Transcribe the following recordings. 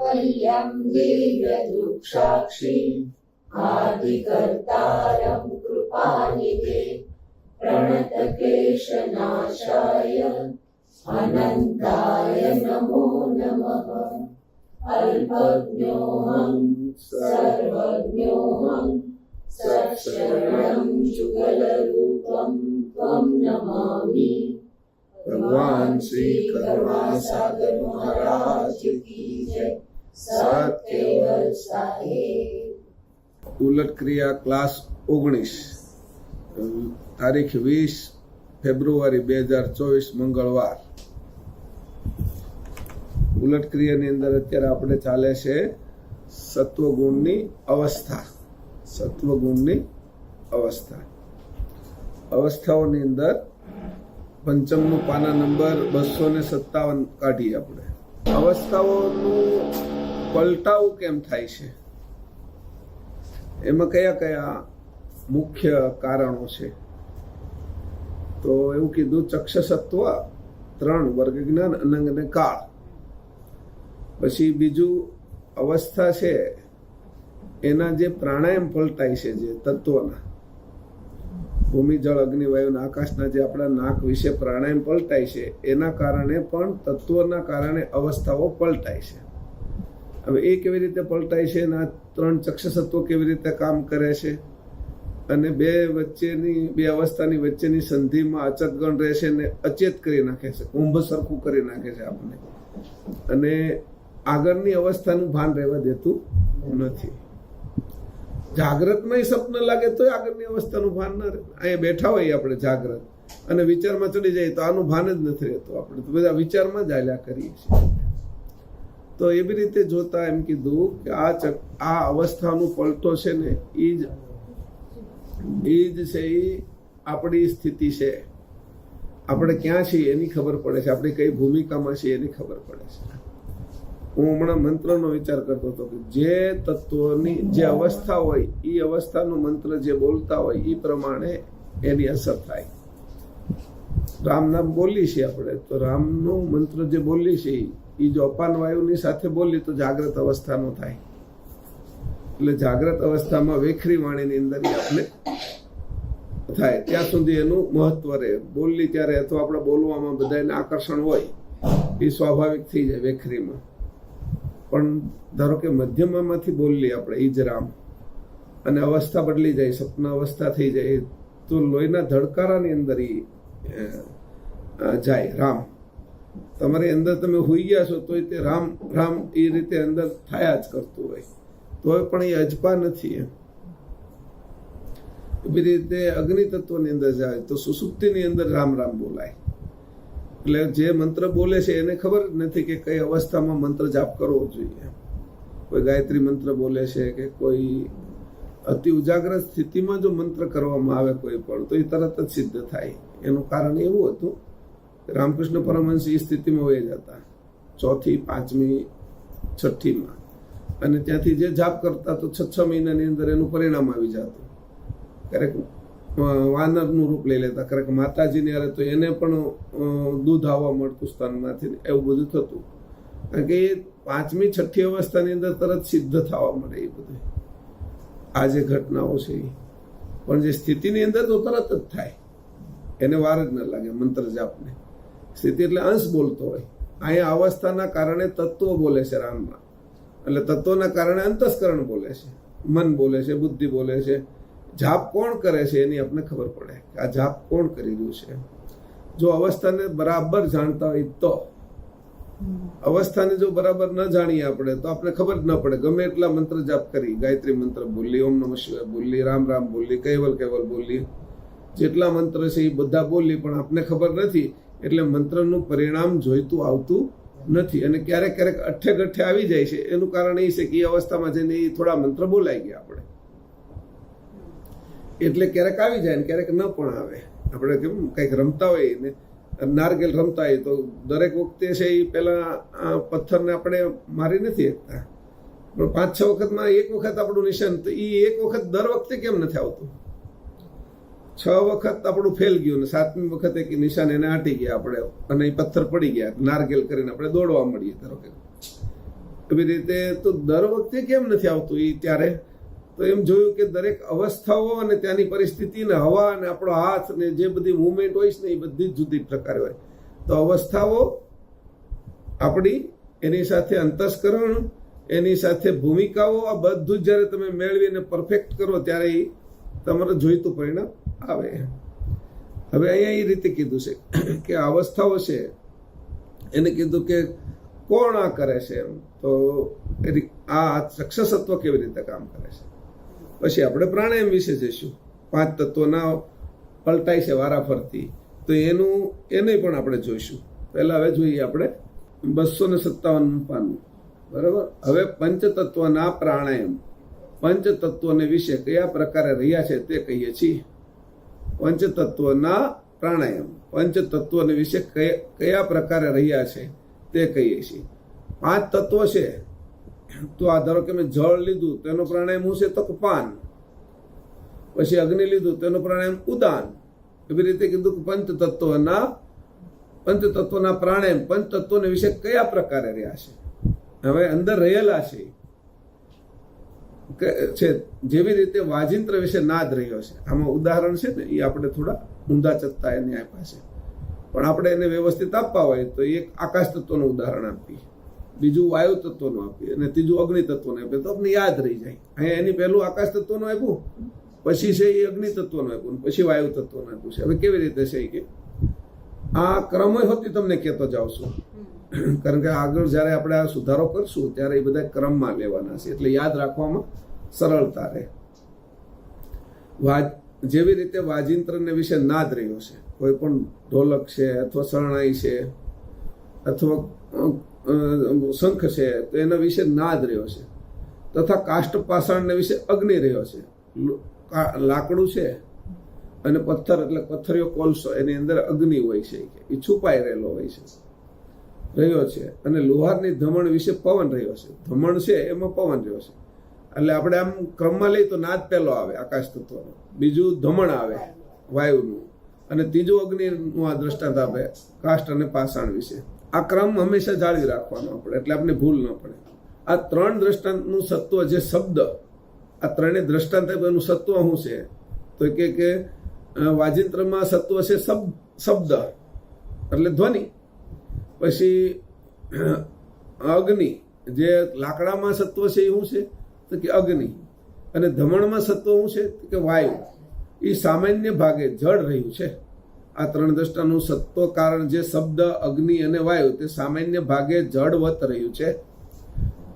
कैवल्यं दिव्यदृक्साक्षी आदिकर्तारं कृपानिधे प्रणतक्लेशनाशाय अनन्ताय नमो नमः। अल्पज्ञोऽहं सर्वज्ञोऽहं सत्शरणं जुगलरूपं त्वं नमामि। भगवान श्री करुणासागर महाराज की जय। सत्यवल साहेब। ઉલટ ક્રિયા ક્લાસ 19 તારીખ 20 ફેબ્રુઆરી 2024 મંગળવાર। ઉલટ ક્રિયાની અંદર અત્યારે આપણે ચાલે છે સત્વગુણની અવસ્થા। સત્વગુણની અવસ્થા અવસ્થાઓની અંદર પંચમનું પાના નંબર 257 કાઢીએ આપણે। અવસ્થાઓનું પલટાવું કેમ થાય છે, એમાં કયા કયા મુખ્ય કારણો છે? તો એવું કીધું ચક્ષસત્વ 3 વર્ગ જ્ઞાન અનંગ અને કાળ। પછી બીજું અવસ્થા છે એના જે પ્રાણાયામ પલટાય છે, જે તત્વના ભૂમિ જળ અગ્નિ વાયુ અને આકાશના જે આપણા નાક વિશે પ્રાણાયામ પલટાય છે એના કારણે પણ તત્વના કારણે અવસ્થાઓ પલટાય છે। હવે એ કેવી રીતે પલટાય છે, એના 3 ચક્ષસત્વો કેવી રીતે કામ કરે છે, અને બે અવસ્થાની વચ્ચેની સંધિમાં અચેતગણ રહેશે ને અચેત કરી નાખે છે, કુંભ સરખું કરી નાખે છે આપણને, અને આગળની અવસ્થાનું ભાન રહેવા દેતું નથી। જાગ્રતમાં સપન લાગે તો આગળની અવસ્થાનું ભાન ન રહે। અહીંયા બેઠા હોઈએ આપણે જાગ્રત અને વિચારમાં ચડી જાય તો આનું ભાન જ નથી રહેતું, આપણે તો બધા વિચારમાં જ હાલ્યા કરીએ છીએ। તો એવી રીતે જોતા એમ કીધું કે આ અવસ્થાનું પલટો છે ને એ જ છે, એ આપણી સ્થિતિ છે, આપણે ક્યાં છીએ એની ખબર પડે છે, આપણે કઈ ભૂમિકામાં છીએ એની ખબર પડે છે। હું હમણાં મંત્રનો વિચાર કરતો હતો કે જે તત્વની જે અવસ્થા હોય એ અવસ્થાનું મંત્ર જે બોલતા હોય એ પ્રમાણે એની અસર થાય। રામ નામ બોલી છે આપણે, તો રામનું મંત્ર જે બોલી છે એ જો અપાન વાયુની સાથે બોલી તો જાગ્રત અવસ્થાનો થાય। એટલે જાગ્રત અવસ્થામાં વેખરી વાણીની અંદર આપણે થાય ત્યાં સુધી એનું મહત્વ રહે। બોલી ત્યારે અથવા આપણે બોલવામાં બધાને આકર્ષણ હોય એ સ્વાભાવિક થઈ જાય વેખરીમાં। પણ ધારો કે મધ્યમાંથી બોલીએ આપણે એ જ રામ, અને અવસ્થા બદલી જાય, સપન અવસ્થા થઈ જાય, તો લોહીના ધડકારાની અંદર એ જાય રામ। તમારી અંદર તમે હોઈ ગયા છો તો તે રામ રામ એ રીતે અંદર થયા જ કરતું હોય, તો પણ એ અજપા નથી। એવી રીતે અગ્નિ તત્વની અંદર જાય તો સુસુપ્તિની અંદર રામ રામ બોલાય। એટલે જે મંત્ર બોલે છે એને ખબર જ નથી કે કઈ અવસ્થામાં મંત્ર જાપ કરવો જોઈએ। કોઈ ગાયત્રી મંત્ર બોલે છે કે કોઈ અતિ ઉજાગ્રત સ્થિતિમાં જો મંત્ર કરવામાં આવે કોઈ પણ, તો એ તરત જ સિદ્ધ થાય। એનું કારણ એવું હતું કે રામકૃષ્ણ પરમહંસ એ સ્થિતિમાં વહી જતા 4થી 5મી 6ઠીમાં, અને ત્યાંથી જે જાપ કરતા તો 6 મહિનાની અંદર એનું પરિણામ આવી જતું। ક્યારેક વાનરનું રૂપ લઈ લેતા, ક્યારેક માતાજીને હારે તો એને પણ દૂધ આવવા મળતું સ્તનમાંથી, એવું બધું થતું। કારણ કે એ 5મી 6ઠ્ઠી અવસ્થાની અંદર તરત સિદ્ધ થવા મળે એ બધું। આ જે ઘટનાઓ છે એ પણ જે સ્થિતિની અંદર તો તરત જ થાય, એને વાર જ ન લાગે મંત્ર જાપને। સ્થિતિ એટલે અંશ બોલતો હોય, અહીંયા અવસ્થાના કારણે તત્વો બોલે છે રામમાં, એટલે તત્વોના કારણે અંતસ્કરણ બોલે છે, મન બોલે છે, બુદ્ધિ બોલે છે। જાપ કોણ કરે છે એની આપણે ખબર પડે કે આ જાપ કોણ કરી રહ્યું છે। જો અવસ્થાને બરાબર જાણતા હોય તો, અવસ્થાને જો બરાબર ન જાણીએ આપણે તો આપણે ખબર જ ન પડે। ગમે એટલા મંત્ર જાપ કરી, ગાયત્રી મંત્ર બોલી, ઓમ નમઃ શિવાય બોલી, રામ રામ બોલી, કૈવલ કૈવલ બોલી, જેટલા મંત્ર છે એ બધા બોલી, પણ આપને ખબર નથી, એટલે મંત્રનું પરિણામ જોઈતું આવતું નથી। અને ક્યારેક ક્યારેક અઠ્ઠે ગઠ્ઠે આવી જાય છે, એનું કારણ એ છે કે એ અવસ્થામાં જઈને એ થોડા મંત્ર બોલાઈ ગયા આપણે, એટલે ક્યારેક આવી જાય ને ક્યારેક ન પણ આવે। આપણે કેમ કંઈક રમતા હોય ને, નારગેલ રમતા હોય તો દરેક વખતે છે એ પેલા પથ્થરને આપણે મારી નથી શકતા, પણ 5-6 વખતમાં એક વખત આપણું નિશાન, તો એ એક વખત દર વખતે કેમ નથી આવતું? 6 વખત આપણું ફેલ ગયું ને 7મી વખતે કે નિશાન એને આટી ગયા આપણે, અને એ પથ્થર પડી ગયા, નારગેલ કરીને આપણે દોડવા મળીએ ધારો કે, એવી રીતે તો દર વખતે કેમ નથી આવતું એ ત્યારે તો એમ જોયું કે દરેક અવસ્થાઓ અને ત્યાંની પરિસ્થિતિ ને હવા અને આપણો હાથ ને જે બધી મુવમેન્ટ હોય છે ને એ બધી જ જુદી પ્રકારે હોય. તો અવસ્થાઓ આપણી, એની સાથે અંતસ્કરણ, એની સાથે ભૂમિકાઓ, આ બધું જ જ્યારે તમે મેળવીને પરફેક્ટ કરો ત્યારે એ તમારે જોઈતું પરિણામ આવે. હવે અહીંયા એ રીતે કીધું છે કે અવસ્થાઓ છે એને કીધું કે કોણ આ કરે છે એમ. તો આ ચક્ષસત્વ કેવી રીતે કામ કરે છે. પછી આપણે પ્રાણાયામ વિશે જઈશું. 5 તત્વોના પલટાય છે વારાફરતી, તો એને પણ આપણે જોઈશું. પહેલા હવે જોઈએ આપણે 257 પાનું, બરાબર. હવે પંચતત્વના પ્રાણાયામ, પંચતત્વોને વિશે કયા પ્રકારે રહ્યા છે તે કહીએ છીએ. પંચતત્વના પ્રાણાયામ, પંચતત્વોને વિશે કયા પ્રકારે રહ્યા છે તે કહીએ છીએ. 5 તત્વો છે તો આ ધારો કે મેં જળ લીધું તેનો પ્રાણાયામ શું છે તો પાન, પછી અગ્નિ લીધું તેનો પ્રાણાયામ ઉદાન. એવી રીતે કીધું કે પંચતત્વના પ્રાણાયામ, પંચતત્વોને વિશે કયા પ્રકારે રહ્યા છે. હવે અંદર રહેલા છે જેવી રીતે વાજિંત્ર વિશે નાદ રહ્યો છે. આમાં ઉદાહરણ છે ને એ આપણે થોડા ઊંધા ચત્તા એને આપ્યા છે, પણ આપણે એને વ્યવસ્થિત આપવા હોય તો એક આકાશ તત્વનું ઉદાહરણ આપીએ, બીજું વાયુ તત્વનું આપીએ અને ત્રીજું અગ્નિ તત્વનું આપીએ તો આપણે યાદ રહી જાય. અહીંયા એની પહેલું આકાશ તત્વનું આપ્યું, પછી છે એ અગ્નિ તત્વનું આપ્યું, પછી વાયુ તત્વનું આપ્યું છે. હવે કેવી રીતે છે કે આ ક્રમ હોતી તમને કહેતો જાઉં છું, કારણ કે આગળ જ્યારે આપણે આ સુધારો કરશું ત્યારે એ બધા ક્રમમાં લેવાના છે, એટલે યાદ રાખવામાં સરળતા રહે. જેવી રીતે વાજિંત્રને વિશે નાદ રહ્યો છે, કોઈ પણ ઢોલક છે અથવા શરણાઈ છે અથવા શંખ છે તો એના વિશે નાદ રહ્યો છે. તથા કાષ્ટ પાષાણને વિશે અગ્નિ રહ્યો છે. લાકડું છે અને પથ્થર એટલે પથ્થરિયો કોલસો, એની અંદર અગ્નિ હોય છે, એ છુપાઈ રહેલો હોય છે, રહ્યો છે. અને લોહારની ધમણ વિશે પવન રહ્યો છે. ધમણ છે એમાં પવન રહ્યો છે. એટલે આપણે આમ ક્રમમાં લઈએ તો નાદ પહેલો આવે આકાશ તત્વનો, બીજું ધમણ આવે વાયુનું, અને ત્રીજું અગ્નિનું આ દ્રષ્ટાંત આપે કાષ્ટ અને પાષાણ વિશે. આ ક્રમ હંમેશા જાળવી રાખવાનો આપણે, એટલે આપણે ભૂલ ન પડે. આ 3 દ્રષ્ટાંતનું સત્વ જે શબ્દ, આ 3 દ્રષ્ટાંત એનું સત્વ શું છે તો કે વાજિંત્રમાં સત્વ છે શબ્દ એટલે ધ્વનિ, પછી અગ્નિ જે લાકડામાં સત્વ છે એ શું છે તો કે અગ્નિ, અને ધમણમાં સત્વ શું છે કે વાયુ. એ સામાન્ય ભાગે જળ રહ્યું છે. આ 3 દ્રષ્ટાનું સત્વ કારણ જે શબ્દ, અગ્નિ અને વાયુ તે સામાન્ય ભાગે જળવત રહ્યું છે.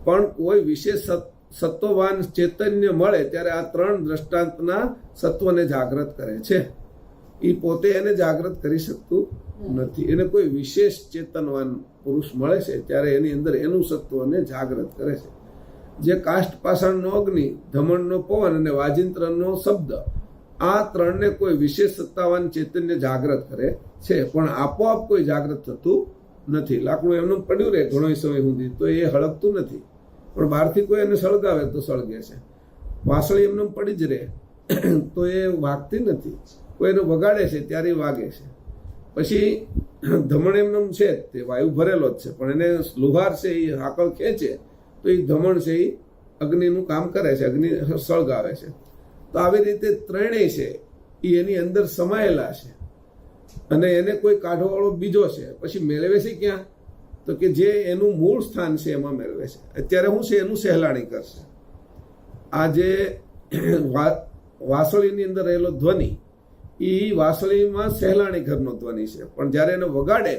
પણ કોઈ વિશેષ સત્વવાન ચૈતન્ય મળે ત્યારે આ 3 દ્રષ્ટાંતના સત્વને જાગૃત કરે છે. એ પોતે એને જાગૃત કરી શકતું નથી. એને કોઈ વિશેષ ચેતનવાન પુરુષ મળે છે ત્યારે એની અંદર એનું સત્વને જાગૃત કરે છે. જે કાષ્ટ પાષાણનો અગ્નિ, ધમણનો પવન અને વાજિંત્રનો શબ્દ, આ 3ને કોઈ વિશેષ સત્તાવાન ચૈતન્ય જાગૃત કરે છે, પણ આપોઆપ કોઈ જાગૃત થતું નથી. લાકડું એમનું પડ્યું રહે ઘણો સમય સુધી તો એ હળગતું નથી, પણ બહારથી કોઈ એને સળગાવે તો સળગે છે. વાસળી એમને પડી જ રહે તો એ વાગતી નથી. કોઈ એને વગાડે છે ત્યારે વાગે છે. પછી ધમણ એમને છે તે વાયુ ભરેલો જ છે, પણ એને લુહાર છે એ હાકળ ખેંચે તો એ ધમણ છે એ અગ્નિનું કામ કરે છે, અગ્નિ સળગાવે છે. તો આવી રીતે 3 છે એ એની અંદર સમાયેલા છે, અને એને કોઈ કાઢવાવાળો બીજો છે. પછી મેળવે છે ક્યાં તો કે જે એનું મૂળ સ્થાન છે એમાં મેળવે છે. અત્યારે શું છે એનું સહેલાણી કરશે. આ જે વાસળીની અંદર રહેલો ધ્વનિ એ વાસળીમાં સહેલાણી ઘરનો ધ્વનિ છે, પણ જ્યારે એને વગાડે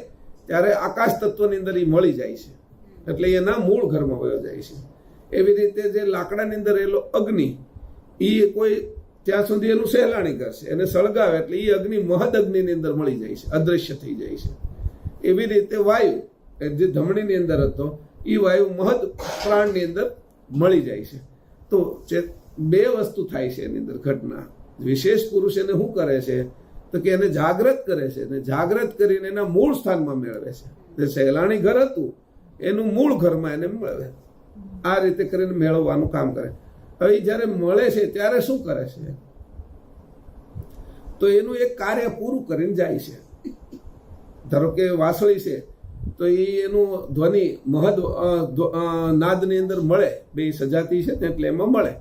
ત્યારે આકાશ તત્વની અંદર એ મળી જાય છે, એટલે એના મૂળ ઘરમાં વયો જાય છે. એવી રીતે જે લાકડાની અંદર રહેલો અગ્નિ એ કોઈ ત્યાં સુધી એનું સહેલાણી કરશે, એને સળગાવે એટલે એ અગ્નિ મહદ અગ્નિની અંદર મળી જાય છે, અદ્રશ્ય થઈ જાય છે. એવી રીતે વાયુ જે ધમણીની અંદર હતો એ વાયુ મહદ પ્રાણની અંદર મળી જાય છે. તો 2 વસ્તુ થાય છે એની અંદર ઘટના. વિશેષ પુરુષ એને શું કરે છે તો કે એને જાગૃત કરે છે, અને જાગૃત કરીને એના મૂળ સ્થાનમાં મેળવે છે. જે સહેલાણી ઘર હતું એનું મૂળ ઘરમાં એને મેળવે. આ રીતે કરીને મેળવવાનું કામ કરે. હવે જ્યારે મળે છે ત્યારે શું કરે છે તો એનું એક કાર્ય પૂરું કરીને જાય છે. ધારો કે વાસળી છે તો તો એ એનું ધ્વનિ મહદ નાદની અંદર મળે, બે સજાતી છે એટલે એમાં મળે.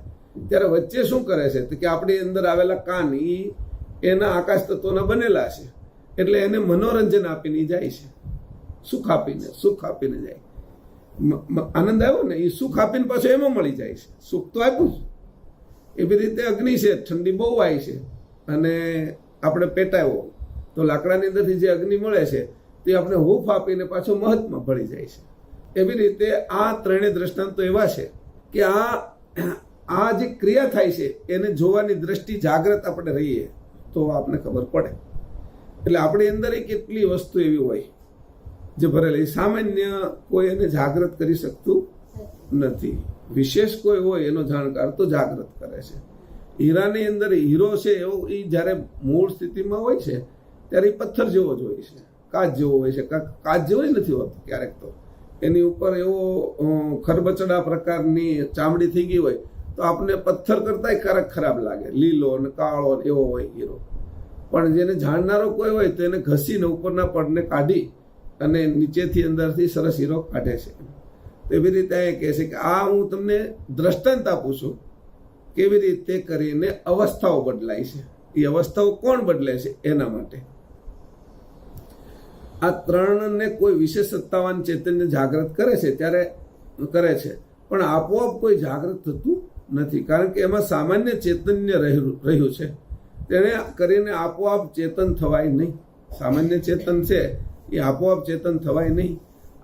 ત્યારે વચ્ચે શું કરે છે તો કે આપણી અંદર આવેલા કાન એના આકાશ તત્વોના બનેલા છે, એટલે એને મનોરંજન આપીને જાય છે, સુખ આપીને જાય. આનંદ આવ્યો ને, એ સુખ આપીને પાછું એમાં મળી જાય છે, સુખ તો આપ્યું છે. એવી રીતે અગ્નિ છે, ઠંડી બહુ આવી છે અને આપણે પેટાવ્યો તો લાકડાની અંદરથી જે અગ્નિ મળે છે તે આપણે હૂફ આપીને પાછો મહત્માં ભળી જાય છે. એવી રીતે આ ત્રણેય દ્રષ્ટાંતો એવા છે કે આ જે ક્રિયા થાય છે એને જોવાની દ્રષ્ટિ જાગ્રત આપણે રહીએ તો આપને ખબર પડે. એટલે આપણી અંદર કેટલી વસ્તુ એવી હોય જે ભરેલી, સામાન્ય કોઈ એને જાગ્રત કરી શકતું નથી. વિશેષ કોઈ હોય એનો જાણકાર તો જાગ્રત કરે છે. હીરાની અંદર હીરો છે એવો એ જ્યારે મૂળ સ્થિતિમાં હોય છે ત્યારે એ પથ્થર જેવો જ હોય છે, કાચ જેવો હોય છે. કાચ જેવો નથી હોતો ક્યારેક, તો એની ઉપર એવો ખરબચડા પ્રકારની ચામડી થઈ ગઈ હોય તો આપણે પથ્થર કરતા ક્યારેક ખરાબ લાગે, લીલો ને કાળો એવો હોય હીરો. પણ જેને જાણનારો કોઈ હોય તો એને ઘસીને ઉપરના પડને કાઢી અને નીચેથી અંદરથી સરસ હીરો કાઢે છે. એવી રીતે એ કહે છે કે આ હું તમને દ્રષ્ટાંત આપું છું કેવી રીતે કરીને અવસ્થાઓ બદલાય છે. એ અવસ્થાઓ કોણ બદલે છે એના માટે. આ ત્રણને કોઈ વિશેષ સત્તાવાન ચૈતન્ય જાગૃત કરે છે ત્યારે કરે છે, પણ આપોઆપ કોઈ જાગૃત થતું નથી, કારણ કે એમાં સામાન્ય ચૈતન્ય રહ્યું છે. તેને કરીને આપોઆપ ચેતન થવાય નહીં. સામાન્ય ચેતન છે એ આપોઆપ ચેતન થવાય નહીં.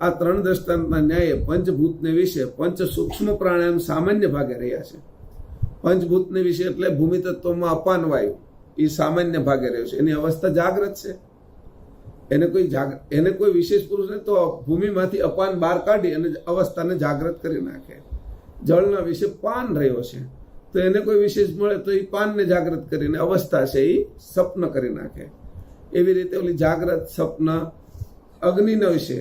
આ ત્રણ દ્રષ્ટાંતના ન્યાયે પંચભૂતને વિશે પંચ સૂક્ષ્મ પ્રાણાયામ સામાન્ય ભાગે રહ્યા છે. પંચભૂતને વિશે એટલે ભૂમિ તત્વમાં અપાન વાયુ એ સામાન્ય ભાગે રહ્યો છે, એની અવસ્થા જાગ્રત છે. એને કોઈ વિશેષ પુરુષને તો ભૂમિમાંથી અપાન બહાર કાઢી અને અવસ્થાને જાગ્રત કરી નાખે. જળના વિશે પાન રહ્યો છે તો એને કોઈ વિશેષ મળે તો એ પાનને જાગ્રત કરીને અવસ્થા છે એ સ્વપ્ન કરી નાખે. એવી રીતે ઓલી જાગ્રત સ્વપ્ન અગ્નિના વિશે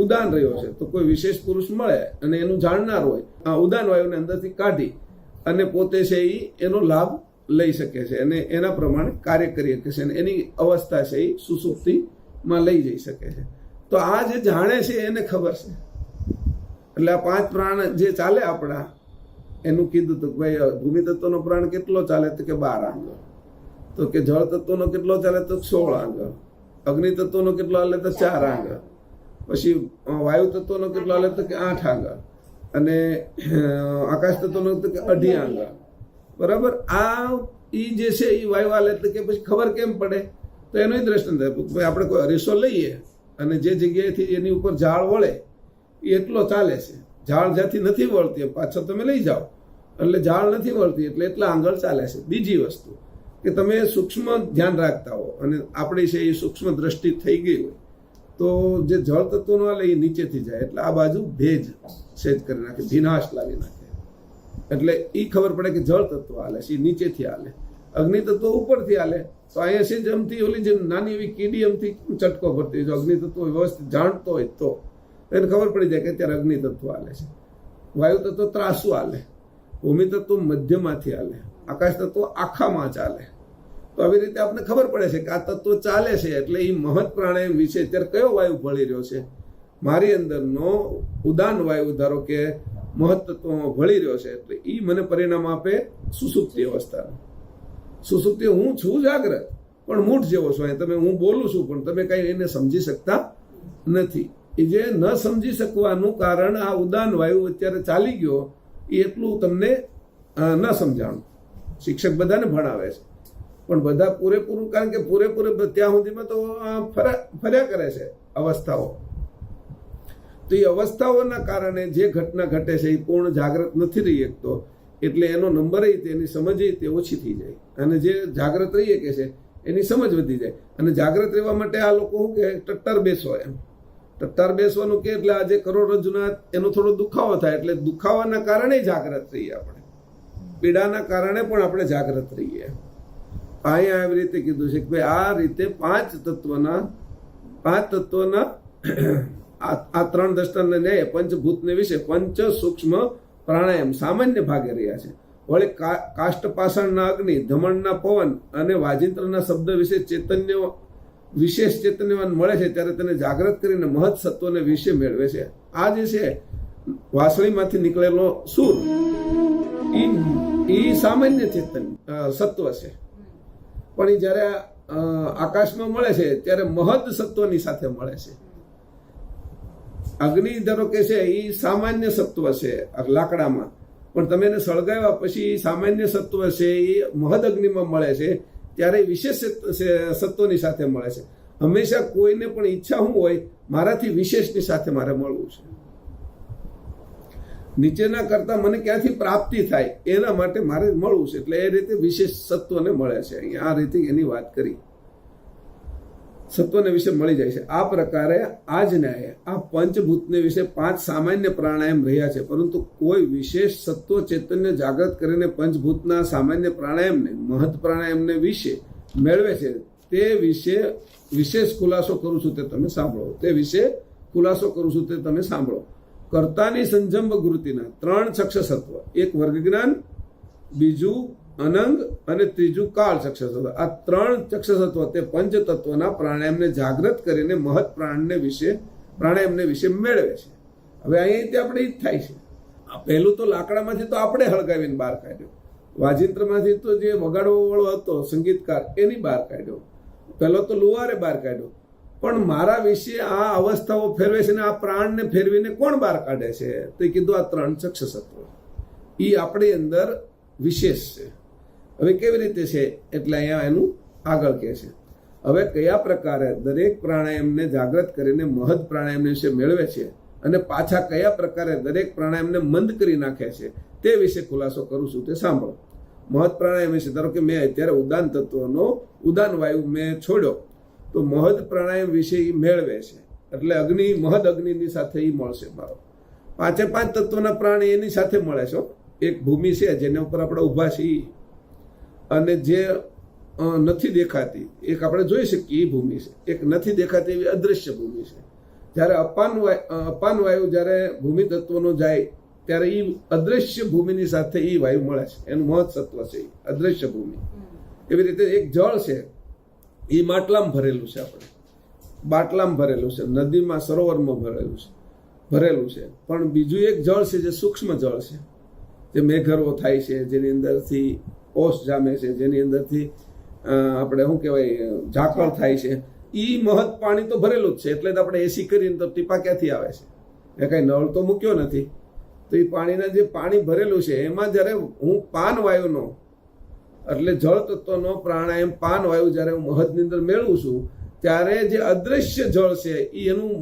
ઉદાન રહ્યો છે તો કોઈ વિશેષ પુરુષ મળે અને એનું જાણનાર હોય, આ ઉદાન વાયુને અંદરથી કાઢી અને પોતે છે એ એનો લાભ લઈ શકે છે અને એના પ્રમાણે કાર્ય કરી શકે છે અને એની અવસ્થા છે એ સુસુપ્તિમાં લઈ જઈ શકે છે. તો આ જે જાણે છે એને ખબર છે. એટલે આ પાંચ પ્રાણ જે ચાલે આપણા, એનું કીધું તો ભાઈ ભૂમિ તત્વનો પ્રાણ કેટલો ચાલે તો કે 12 આંગળ, તો કે જળ તત્વનો કેટલો ચાલે તો 16 આંગળ, અગ્નિ તત્વનો કેટલો હાલે તો 4 આંગળ, પછી વાયુ તત્વનો કેટલો હાલે તો કે 8 આંગળ અને આકાશ તત્વનો તો કે 2.5 આંગળ. બરાબર. આ ઈ જે છે એ વાયુ હાલે તો કે પછી ખબર કેમ પડે તો એનો દ્રષ્ટાંત થાય. આપણે કોઈ અરીસો લઈએ અને જે જગ્યાએથી એની ઉપર ઝાડ વળે એ એટલો ચાલે છે, ઝાડ જ્યાંથી નથી વળતી પાછો તમે લઈ જાઓ એટલે ઝાડ નથી વળતી એટલે એટલા આંગળ ચાલે છે. બીજી વસ્તુ કે તમે સૂક્ષ્મ ધ્યાન રાખતા હો અને આપણી છે એ સૂક્ષ્મ દ્રષ્ટિ થઈ ગઈ હોય તો જે જળ તત્વનો હાલે એ નીચેથી જાય એટલે આ બાજુ ભેજ સેજ કરી નાખે, ભીનાશ લાવી નાખે. એટલે એ ખબર પડે કે જળ તત્વ હાલે છે એ નીચેથી હાલે, અગ્નિ તત્વ ઉપરથી હાલે. તો અહીંયા છે જમતી ઓલી જેમ નાની એવી કીડી એમથી ચટકો ભરતી હોય, જો અગ્નિ તત્વ વ્યવસ્થિત જાણતો હોય તો એને ખબર પડી જાય કે અત્યારે અગ્નિ તત્વ હાલે છે. વાયુ તત્વ ત્રાસુ હાલે, ભૂમિ તત્વ મધ્યમાંથી હાલે, આકાશ તત્વ આખામાં ચાલે. તો આવી રીતે આપણને ખબર પડે છે કે આ તત્વ ચાલે છે એટલે એ મહત પ્રાણાયામ વિશે અત્યારે કયો વાયુ ભળી રહ્યો છે. મારી અંદરનો ઉદાન વાયુ ધારો કે મહત તત્વમાં ભળી રહ્યો છે એટલે એ મને પરિણામ આપે સુસુપ્તિ અવસ્થાનું. સુસુપ્તિ હું છું જાગ્રત પણ મૂઢ જેવો છું. તમે હું બોલું છું પણ તમે કઈ એને સમજી શકતા નથી. એ જે ન સમજી શકવાનું કારણ આ ઉદાન વાયુ અત્યારે ચાલી ગયો એ એટલું તમને ન સમજાણું. શિક્ષક બધાને ભણાવે છે પણ બધા પૂરેપૂરું, કારણ કે પૂરેપૂરે ત્યાં સુધીમાં તો ફર્યા કરે છે અવસ્થાઓ. તો એ અવસ્થાઓના કારણે જે ઘટના ઘટે છે એ પૂર્ણ જાગ્રત નથી રહી શકતો એટલે એનો નંબર એની સમજ તે ઓછી થઈ જાય અને જે જાગ્રત રહી શકે છે એની સમજ વધી જાય. અને જાગ્રત રહેવા માટે આ લોકો શું કે ટટ્ટાર બેસો, એમ ટટ્ટાર બેસવાનું કે એટલે આજે કરોડરજ્જુના એનો થોડો દુખાવો થાય એટલે દુખાવાના કારણે જાગ્રત રહીએ આપણે, પીડાના કારણે પણ આપણે જાગ્રત રહીએ. અહીંયા આવી રીતે કીધું છે કે ભાઈ આ રીતે પાંચ તત્વના આ ત્રણ દ્રષ્ટાંતને ન્યાય પંચભૂતને વિશે પંચ સૂક્ષ્મ પ્રાણાયામ સામાન્ય ભાગે રહ્યા છે. વળી કાષ્ટ પાષાણના અગ્નિ, ધમણના પવન અને વાજિંત્રના શબ્દ વિશે ચૈતન્ય વિશેષ ચૈતન્યવાન મળે છે ત્યારે તેને જાગૃત કરીને મહત સત્વને વિશે મેળવે છે. આ જે છે વાસળીમાંથી નીકળેલો સૂર એ સામાન્ય ચેતન સત્વ છે, પણ એ જયારે આકાશમાં મળે છે ત્યારે મહદ સત્વની સાથે મળે છે. અગ્નિ ધારો કે છે એ સામાન્ય સત્વ છે લાકડામાં, પણ તમે એને સળગાવ્યા પછી સામાન્ય સત્વ છે એ મહદ અગ્નિમાં મળે છે ત્યારે વિશેષ સત્વની સાથે મળે છે. હંમેશા કોઈને પણ ઈચ્છા શું હોય, મારાથી વિશેષની સાથે મારે મળવું છે, નીચેના કરતા મને ક્યાંથી પ્રાપ્તિ થાય એના માટે મારે મળવું છે, એટલે એ રીતે વિશેષ સત્વને મળે છે. અહીંયા આ રીતે એની વાત કરી, સત્વને વિશે મળી જાય છે. આ પ્રકારે આ જ ન્યાય આ પંચભૂતને વિશે 5 સામાન્ય પ્રાણાયામ રહ્યા છે, પરંતુ કોઈ વિશેષ સત્વ ચૈતન્ય જાગૃત કરીને પંચભૂતના સામાન્ય પ્રાણાયામને મહત પ્રાણાયામને વિશે મેળવે છે. તે વિશે વિશેષ ખુલાસો કરું છું તે તમે સાંભળો. કર્તાની સંજંબ ગૃતિના 3 ચક્ષસત્વ, એક વર્ગ જ્ઞાન, બીજું અનંગ અને ત્રીજું કાળ ચક્ષસત્વ. આ 3 ચક્ષસત્વ તે પંચ તત્વના પ્રાણાયામને જાગૃત કરીને મહત પ્રાણાયામને વિશે મેળવે છે. હવે અહીંયાથી આપણે જ થાય છે. પહેલું તો લાકડામાંથી તો આપણે હળગાવીને બહાર કાઢ્યો, વાજિંત્રમાંથી તો જે વગાડવો વાળો હતો સંગીતકાર એની બહાર કાઢ્યો, પહેલો તો લુહારે બહાર કાઢ્યો. પણ મારા વિશે આ અવસ્થાઓ ફેરવે છે ને આ પ્રાણને ફેરવીને કોણ બહાર કાઢે છે? તો કીધું આ 3 ચક્ષસત્વ એ આપણી અંદર વિશેષ છે. હવે કેવી રીતે છે એટલે અહીંયા એનું આગળ કહે છે. હવે કયા પ્રકારે દરેક પ્રાણાયામને જાગૃત કરીને મહદ પ્રાણાયામ વિશે મેળવે છે અને પાછા કયા પ્રકારે દરેક પ્રાણાયામને મંદ કરી નાખે છે તે વિશે ખુલાસો કરું છું તે સાંભળો. મહદ પ્રાણાયામ વિશે ધારો કે મેં અત્યારે ઉદાન તત્વનો ઉદાન વાયુ મેં છોડ્યો, તો મહદ પ્રાણાયામ વિશે એ મેળવે છે, એટલે મહદ અગ્નિની સાથે એ મળશે. મારો 5 તત્વના પ્રાણ એની સાથે મળે છે. એક ભૂમિ છે જેના ઉપર આપણે ઊભા છીએ અને જે નથી દેખાતી, એક આપણે જોઈ શકીએ એ ભૂમિ છે, એક નથી દેખાતી એવી અદૃશ્ય ભૂમિ છે. જ્યારે અપાન વાયુ જ્યારે ભૂમિ તત્વનો જાય ત્યારે એ અદૃશ્ય ભૂમિની સાથે એ વાયુ મળે છે, એનું મહદ સત્વ છે અદૃશ્ય ભૂમિ. એવી રીતે એક જળ છે એ માટલામાં ભરેલું છે, આપણે બાટલામાં ભરેલું છે, નદીમાં સરોવરમાં ભરેલું છે. પણ બીજું એક જળ છે જે સૂક્ષ્મ જળ છે, જે મેઘરો થાય છે, જેની અંદરથી ઓસ જામે છે, જેની અંદરથી આપણે શું કહેવાય ઝાકળ થાય છે. એ મહદ પાણી તો ભરેલું જ છે, એટલે જ આપણે એસી કરીને તો ટીપા ક્યાંથી આવે છે? એ કાંઈ નળ તો મૂક્યો નથી. તો એ પાણીના જે પાણી ભરેલું છે એમાં જ્યારે હું પાન વાયુનો એટલે જળ તત્વનો પ્રાણાયામ પાન વાયુ જ્યારે હું મહદની અંદર મેળવું છું ત્યારે જે અદૃશ્ય જળ છે એ એનું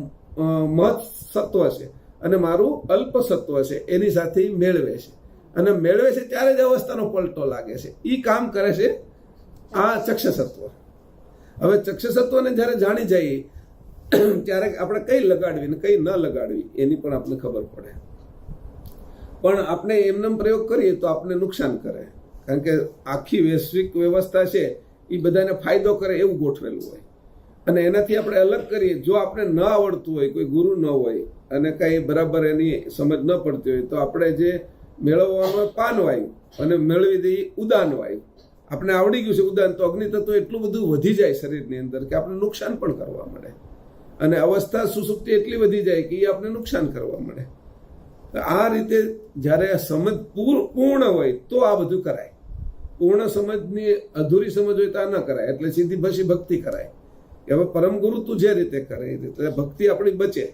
મહદ સત્વ છે અને મારું અલ્પ સત્વ છે એની સાથે મેળવે છે. અને મેળવે છે ત્યારે જ અવસ્થાનો પલટો લાગે છે. એ કામ કરે છે આ ચક્ષસત્વ. હવે ચક્ષસત્વને જ્યારે જાણી જઈએ ત્યારે આપણે કઈ લગાડવી ને કઈ ન લગાડવી એની પણ આપણે ખબર પડે. પણ આપણે એમનો પ્રયોગ કરીએ તો આપણે નુકસાન કરે, કારણ કે આખી વૈશ્વિક વ્યવસ્થા છે એ બધાને ફાયદો કરે એવું ગોઠવેલું હોય. અને એનાથી આપણે અલગ કરીએ, જો આપણે ન આવડતું હોય, કોઈ ગુરુ ન હોય અને કંઈ બરાબર એની સમજ ન પડતી હોય, તો આપણે જે મેળવવાનું પાન વાયુ અને મેળવી દઈએ ઉદાન વાયુ. આપણે આવડી ગયું છે ઉદાન, તો અગ્નિ તત્વ એટલું બધું વધી જાય શરીરની અંદર કે આપણે નુકસાન પણ કરવા મળે, અને અવસ્થા સુસુપ્તિ એટલી વધી જાય કે એ આપણે નુકસાન કરવા મળે. આ રીતે જ્યારે સમજ પૂર્ણ હોય તો આ બધું કરાય. પૂર્ણ સમજની અધૂરી સમજ હોય તો આ ન કરાય. એટલે સીધી પછી ભક્તિ કરાય. હવે પરમ ગુરુ તું જે રીતે કરે એ રીતે ભક્તિ આપણી બચે.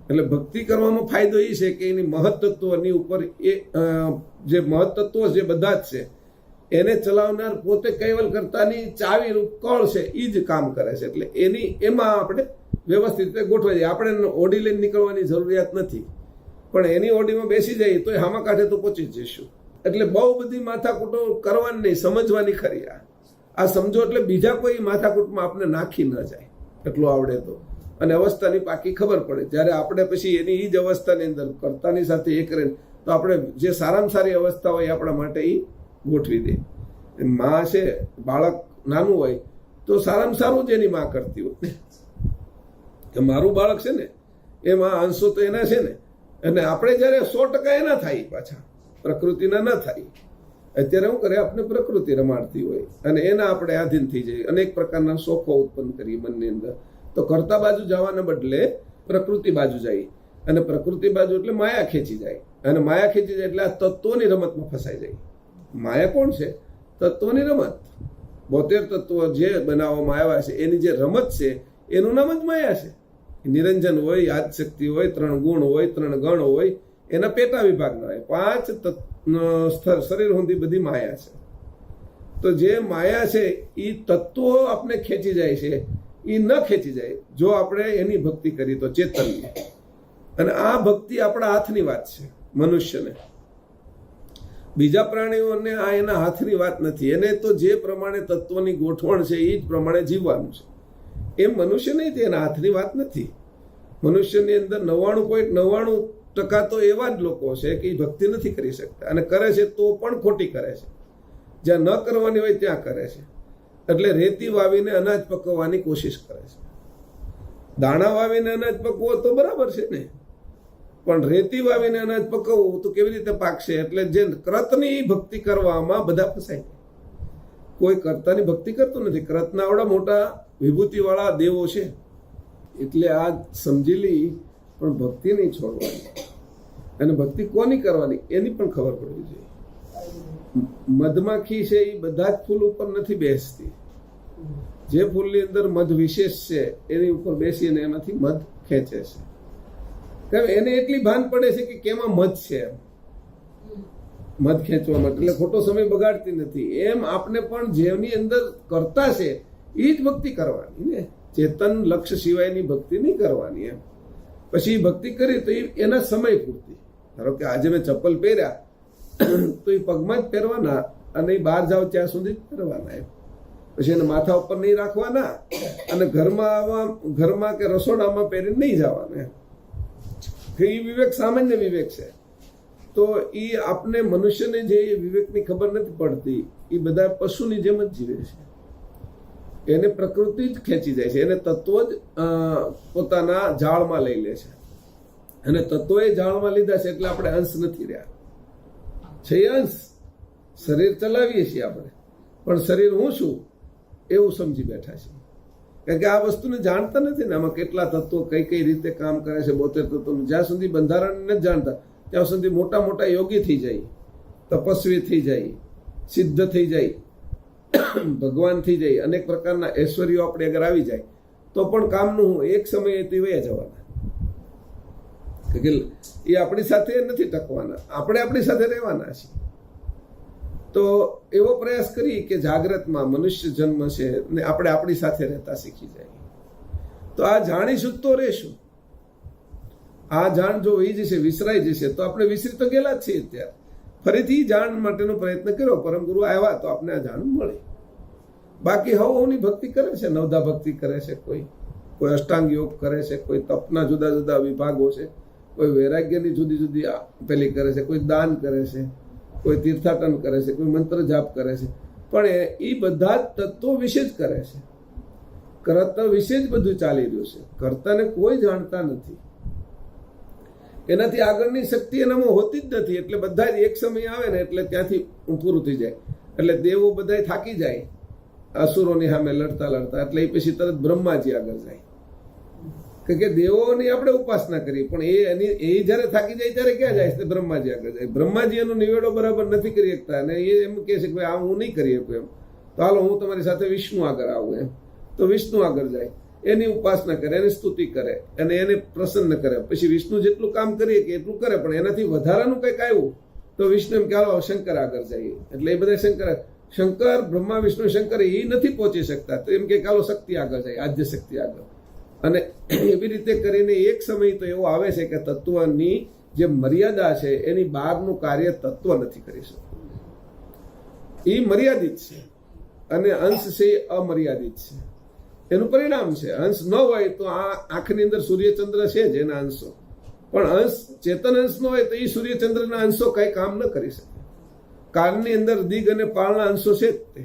એટલે ભક્તિ કરવામાં ફાયદો એ છે કે એની મહત્તત્વની ઉપર એ જે મહત્તત્વ જે બધા જ છે એને ચલાવનાર પોતે કૈવલ કરતાની ચાવી રૂપ કળ છે એ જ કામ કરે છે. એટલે એમાં આપણે વ્યવસ્થિત રીતે ગોઠવાઈ જાય. આપણે ઓડી લઈને નીકળવાની જરૂરિયાત નથી, પણ એની ઓડીમાં બેસી જઈએ તો હામા કાંઠે તો પહોંચી જઈશું. એટલે બહુ બધી માથાકૂટો કરવાની નહીં, સમજવાની ખરી. આ સમજો એટલે બીજા કોઈ માથાકૂટમાં આપણે નાખી ન જાય, એટલું આવડે તો. અને અવસ્થાની પાકી ખબર પડે. જ્યારે આપણે પછી એની એ જ અવસ્થાની અંદર કર્તાની સાથે એ કરે તો આપણે જે સારામાં સારી અવસ્થા હોય આપણા માટે એ ગોઠવી દે. માં છે, બાળક નાનું હોય તો સારામાં સારું જ એની માં કરતી હોય કે મારું બાળક છે ને એમાં અંશો તો એના છે ને. અને આપણે જ્યારે 100% એના થાય, પાછા પ્રકૃતિના ન થાય. અત્યારે શું કરે, આપણે પ્રકૃતિ રમાડતી હોય અને એના આપણે આધીન થઈ જઈએ, અનેક પ્રકારના શોખો ઉત્પન્ન કરીએ મનની અંદર. તો કરતા બાજુ જવાના બદલે પ્રકૃતિ બાજુ જાય, અને પ્રકૃતિ બાજુ એટલે માયા ખેંચી જાય, અને માયા ખેંચી જાય એટલે આ તત્વોની રમતમાં ફસાઈ જાય. માયા કોણ છે? તત્વોની રમત. 72 તત્વો જે બનાવવામાં આવ્યા છે એની જે રમત છે એનું નામ જ માયા છે. નિરંજન હોય, યાદશક્તિ હોય, 3 ગુણ હોય, 3 ગણ હોય, એના પેટા વિભાગના હોય, 5 શરીર સુધી બધી માયા છે. તો જે માયા છે એ તત્વો આપણે ખેંચી જાય છે, એ ન ખેંચી જાય જો આપણે એની ભક્તિ કરી તો ચેતનની. અને આ ભક્તિ આપણા હાથની વાત છે મનુષ્યને. બીજા પ્રાણીઓને આ એના હાથની વાત નથી. એને તો જે પ્રમાણે તત્વોની ગોઠવણ છે એ જ પ્રમાણે જીવવાનું છે. એમ મનુષ્ય નહીં, તે એના હાથની વાત નથી. મનુષ્યની અંદર 99.99% તો એવા જ લોકો છે કે એ ભક્તિ નથી કરી શકતા, અને કરે છે તો પણ ખોટી કરે છે. જ્યાં ન કરવાની હોય ત્યાં કરે છે. એટલે રેતી વાવીને અનાજ પકવવાની કોશિશ કરે છે. દાણા વાવીને અનાજ પકવો તો બરાબર છે ને, પણ રેતી વાવીને અનાજ પકવવું તો કેવી રીતે પાકશે? એટલે જે કર્તની ભક્તિ કરવામાં બધા ફસાય. કોઈ કર્તાની ભક્તિ કરતું નથી. કર્તના આવડા મોટા વિભૂતિવાળા દેવો છે. એટલે આ સમજી લી, પણ ભક્તિ નહીં છોડવાની. અને ભક્તિ કોની કરવાની એની પણ ખબર પડવી જોઈએ. મધમાખી છે એ બધા જ ફૂલ ઉપર નથી બેસતી. જે ફૂલની અંદર મધ વિશેષ છે એની ઉપર બેસીને એમાંથી મધ ખેંચે છે. કારણ એને એટલી ભાન પડે છે કે કેમાં મધ છે, મધ ખેંચવા માટે. એટલે ખોટો સમય બગાડતી નથી. એમ આપણે પણ જેની અંદર કરતા છે એ જ ભક્તિ કરવાની ને. ચેતન લક્ષ્ય સિવાયની ભક્તિ નહીં કરવાની. એમ પછી ભક્તિ કરી તો એના સમય પૂરતી. ધારો કે આજે મેં ચપ્પલ પહેર્યા તો એ પગમાં જ પહેરવાના, અને બહાર જાઓ ત્યાં સુધી જ પહેરવાના. એમ પછી એને માથા ઉપર નહીં રાખવાના, અને ઘરમાં કે રસોડામાં પહેરીને નહીં જવાના. એ વિવેક સામાન્ય વિવેક છે. તો એ આપણે મનુષ્યને જે વિવેકની ખબર નથી પડતી, એ બધા પશુની જેમ જ જીવે છે. એને પ્રકૃતિ જ ખેંચી જાય છે. એને તત્વો જ પોતાના જાળમાં લઈ લે છે, અને તત્વોએ જાળમાં લીધા છે એટલે આપણે અંશ નથી રહ્યા. છે અંશ. શરીર ચલાવીએ છીએ આપણે, પણ શરીર હું છું એવું સમજી બેઠા છીએ. કારણ કે આ વસ્તુને જાણતા નથી ને, આમાં કેટલા તત્વો કઈ કઈ રીતે કામ કરે છે. 72 તત્વોનું જ્યાં સુધી બંધારણને જ જાણતા ત્યાં સુધી મોટા મોટા યોગી થઈ જાય, તપસ્વી થઈ જાય, સિદ્ધ થઈ જાય, ભગવાન થઈ જાય, અનેક પ્રકારના ઐશ્વર્યો આપણે અગર આવી જાય તો પણ કામનું એક સમયે તે વયા જવાના. કે એ આપણી સાથે નથી ટકવાના, આપણે આપણી સાથે રહેવાના છીએ. તો એવો પ્રયાસ કરીએ કે જાગ્રતમાં મનુષ્ય જન્મ છે ને આપણે આપણી સાથે રહેતા શીખી જાય. તો આ જાણીશું તો રહેશું. આ જાણ જો એ જશે, વિસરાઈ જશે તો આપણે વિસરી તો ગયેલા જ છીએ. અત્યારે ફરીથી જાણ માટેનો પ્રયત્ન કર્યો, પરમ ગુરુ આવ્યા તો આપણે આ જાણ મળે. બાકી હવની ભક્તિ કરે છે, નવધા ભક્તિ કરે છે, કોઈ અષ્ટાંગ યોગ કરે છે, કોઈ તપના જુદા જુદા વિભાગો છે, કોઈ વૈરાગ્યની જુદી જુદી પેલી કરે છે, કોઈ દાન કરે છે, કોઈ તીર્થાટન કરે છે, કોઈ મંત્ર જાપ કરે છે. પણ એ બધા જ તત્વો વિશે જ કરે છે. કર્તા વિશે જ બધું ચાલી રહ્યું છે. કર્તાને કોઈ જાણતા નથી. એનાથી આગળની શક્તિ એનામાં હોતી જ નથી. એટલે બધા જ એક સમય આવે ને એટલે ત્યાંથી પૂરું થઈ જાય. એટલે દેવો બધા થાકી જાય અસુરોની સામે લડતા લડતા. એટલે એ પછી તરત બ્રહ્માજી આગળ જાય. કે દેવોની આપણે ઉપાસના કરી, પણ એ જયારે થાકી જાય ત્યારે ક્યાં જાય છે? બ્રહ્માજી આગળ જાય. બ્રહ્માજી એનો નિવેડો બરાબર નથી કરી શકતા, અને એ એમ કહે છે કે ભાઈ આ હું નહીં કરી શકું. એમ તો હાલો હું તમારી સાથે વિષ્ણુ આગળ આવું. એમ તો વિષ્ણુ આગળ જાય, એની ઉપાસના કરે, એની સ્તુતિ કરે, અને એને પ્રસન્ન કરે. પછી વિષ્ણુ જેટલું કામ કરીએ કે એટલું કરે, પણ એનાથી વધારાનું કંઈક આવ્યું તો વિષ્ણુ એમ કે હાલો શંકર આગળ જઈએ. એટલે એ બધા શંકર બ્રહ્મા વિષ્ણુ શંકર એ નથી પહોંચી શકતા, તો એમ કે હાલો શક્તિ આગળ જાય, આદ્ય શક્તિ આગળ. અને એવી રીતે કરીને એક સમય તો એવો આવે છે કે તત્વની જે મર્યાદા છે એની બહારનું કાર્ય તત્વ નથી કરી શકતું. એ મર્યાદિત છે, અને અંશ છે એ અમર્યાદિત છે. એનું પરિણામ છે. અંશ ન હોય તો આ આંખની અંદર સૂર્યચંદ્ર છે જ એના અંશો, પણ અંશ ચેતન અંશ ન હોય તો એ સૂર્યચંદ્રના અંશો કઈ કામ ન કરી શકે. કાનની અંદર દિગ અને પાળના અંશો છે જ તે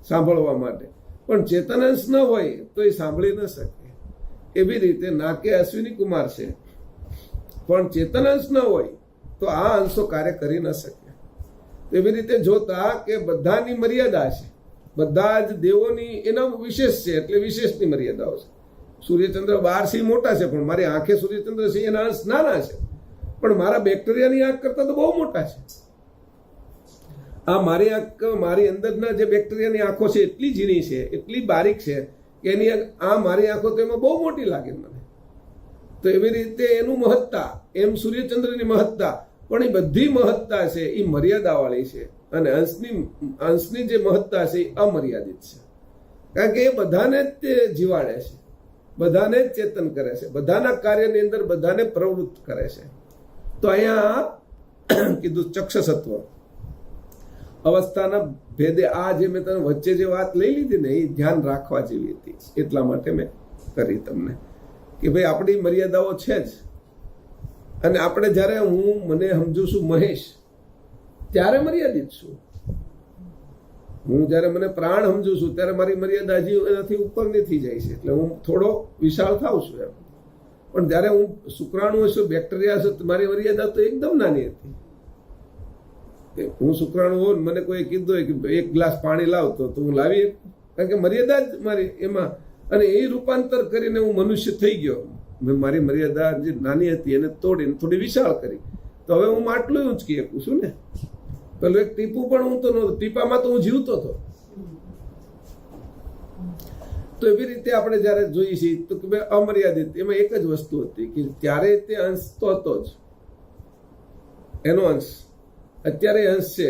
સાંભળવા માટે, પણ ચેતન અંશ ન હોય તો એ સાંભળી ન શકે. એવી રીતે નાકે અશ્વિની કુમાર છે, પણ ચેતન અંશ ન હોય તો આ અંશો કાર્ય કરી ન શકે. એવી રીતે જોતા કે બધાની મર્યાદા છે, બધા જ દેવોની એના વિશેષ છે, એટલે વિશેષની મર્યાદાઓ છે. સૂર્યચંદ્ર 12 મોટા છે, પણ મારી આંખે સૂર્યચંદ્ર છે એના અંશ નાના છે, પણ મારા બેક્ટેરિયાની આંખ કરતા તો બહુ મોટા છે. આ મારી આંખ, મારી અંદરના જે બેક્ટેરિયાની આંખો છે એટલી ઝીણી છે, એટલી બારીક છે કે એની આ મારી આંખો તો એમાં બહુ મોટી લાગે મને. તો એવી રીતે એનું મહત્તા, એમ સૂર્યચંદ્રની મહત્તા, પણ એ બધી મહત્તા છે એ મર્યાદાવાળી છે, અને અંશની જે મહત્તા છે એ અમર્યાદિત છે. કારણ કે એ બધાને જ તે જીવાડે છે, બધાને જ ચેતન કરે છે, બધાના કાર્યની અંદર બધાને પ્રવૃત્ત કરે છે. તો અહીંયા કીધું ચક્ષસત્વ અવસ્થાના ભેદે. આ જે મેં તને વચ્ચે જે વાત લઈ લીધી ને એ ધ્યાન રાખવા જેવી હતી, એટલા માટે મેં કરી તમને કે ભાઈ આપણી મર્યાદાઓ છે જ. અને આપણે જ્યારે મને સમજુ છું મહેશ, ત્યારે મર્યાદિત છું. હું જ્યારે મને પ્રાણ સમજુ છું ત્યારે મારી મર્યાદા હજી એનાથી ઉપરની થઈ જાય છે, એટલે હું થોડો વિશાળ થાઉં છું એમ. પણ જ્યારે હું શુક્રાણુ હશું, બેક્ટેરિયા હશું, મારી મર્યાદા તો એકદમ નાની હતી. હું શુક્રાણુ હોઉં, મને કોઈ કીધું હોય કે 1 ગ્લાસ પાણી લાવતો તો હું લાવી, કારણ કે મર્યાદા જ મારી એમાં. અને એ રૂપાંતર કરીને હું મનુષ્ય થઈ ગયો. મેં મારી મર્યાદા જે નાની હતી એને તોડીને થોડી વિશાળ કરી. તો હવે હું આટલું ઊંચકી શકું છું ને. પેલું એક ટીપું પણ હું તો નહોતું, ટીપામાં તો હું જીવતો હતો. તો એવી રીતે આપણે જયારે જોઈએ છીએ તો કે અમર્યાદિત, એમાં એક જ વસ્તુ હતી કે ત્યારે તે અંશ તો હતો જ, એનો અંશ. અત્યારે અંશ છે,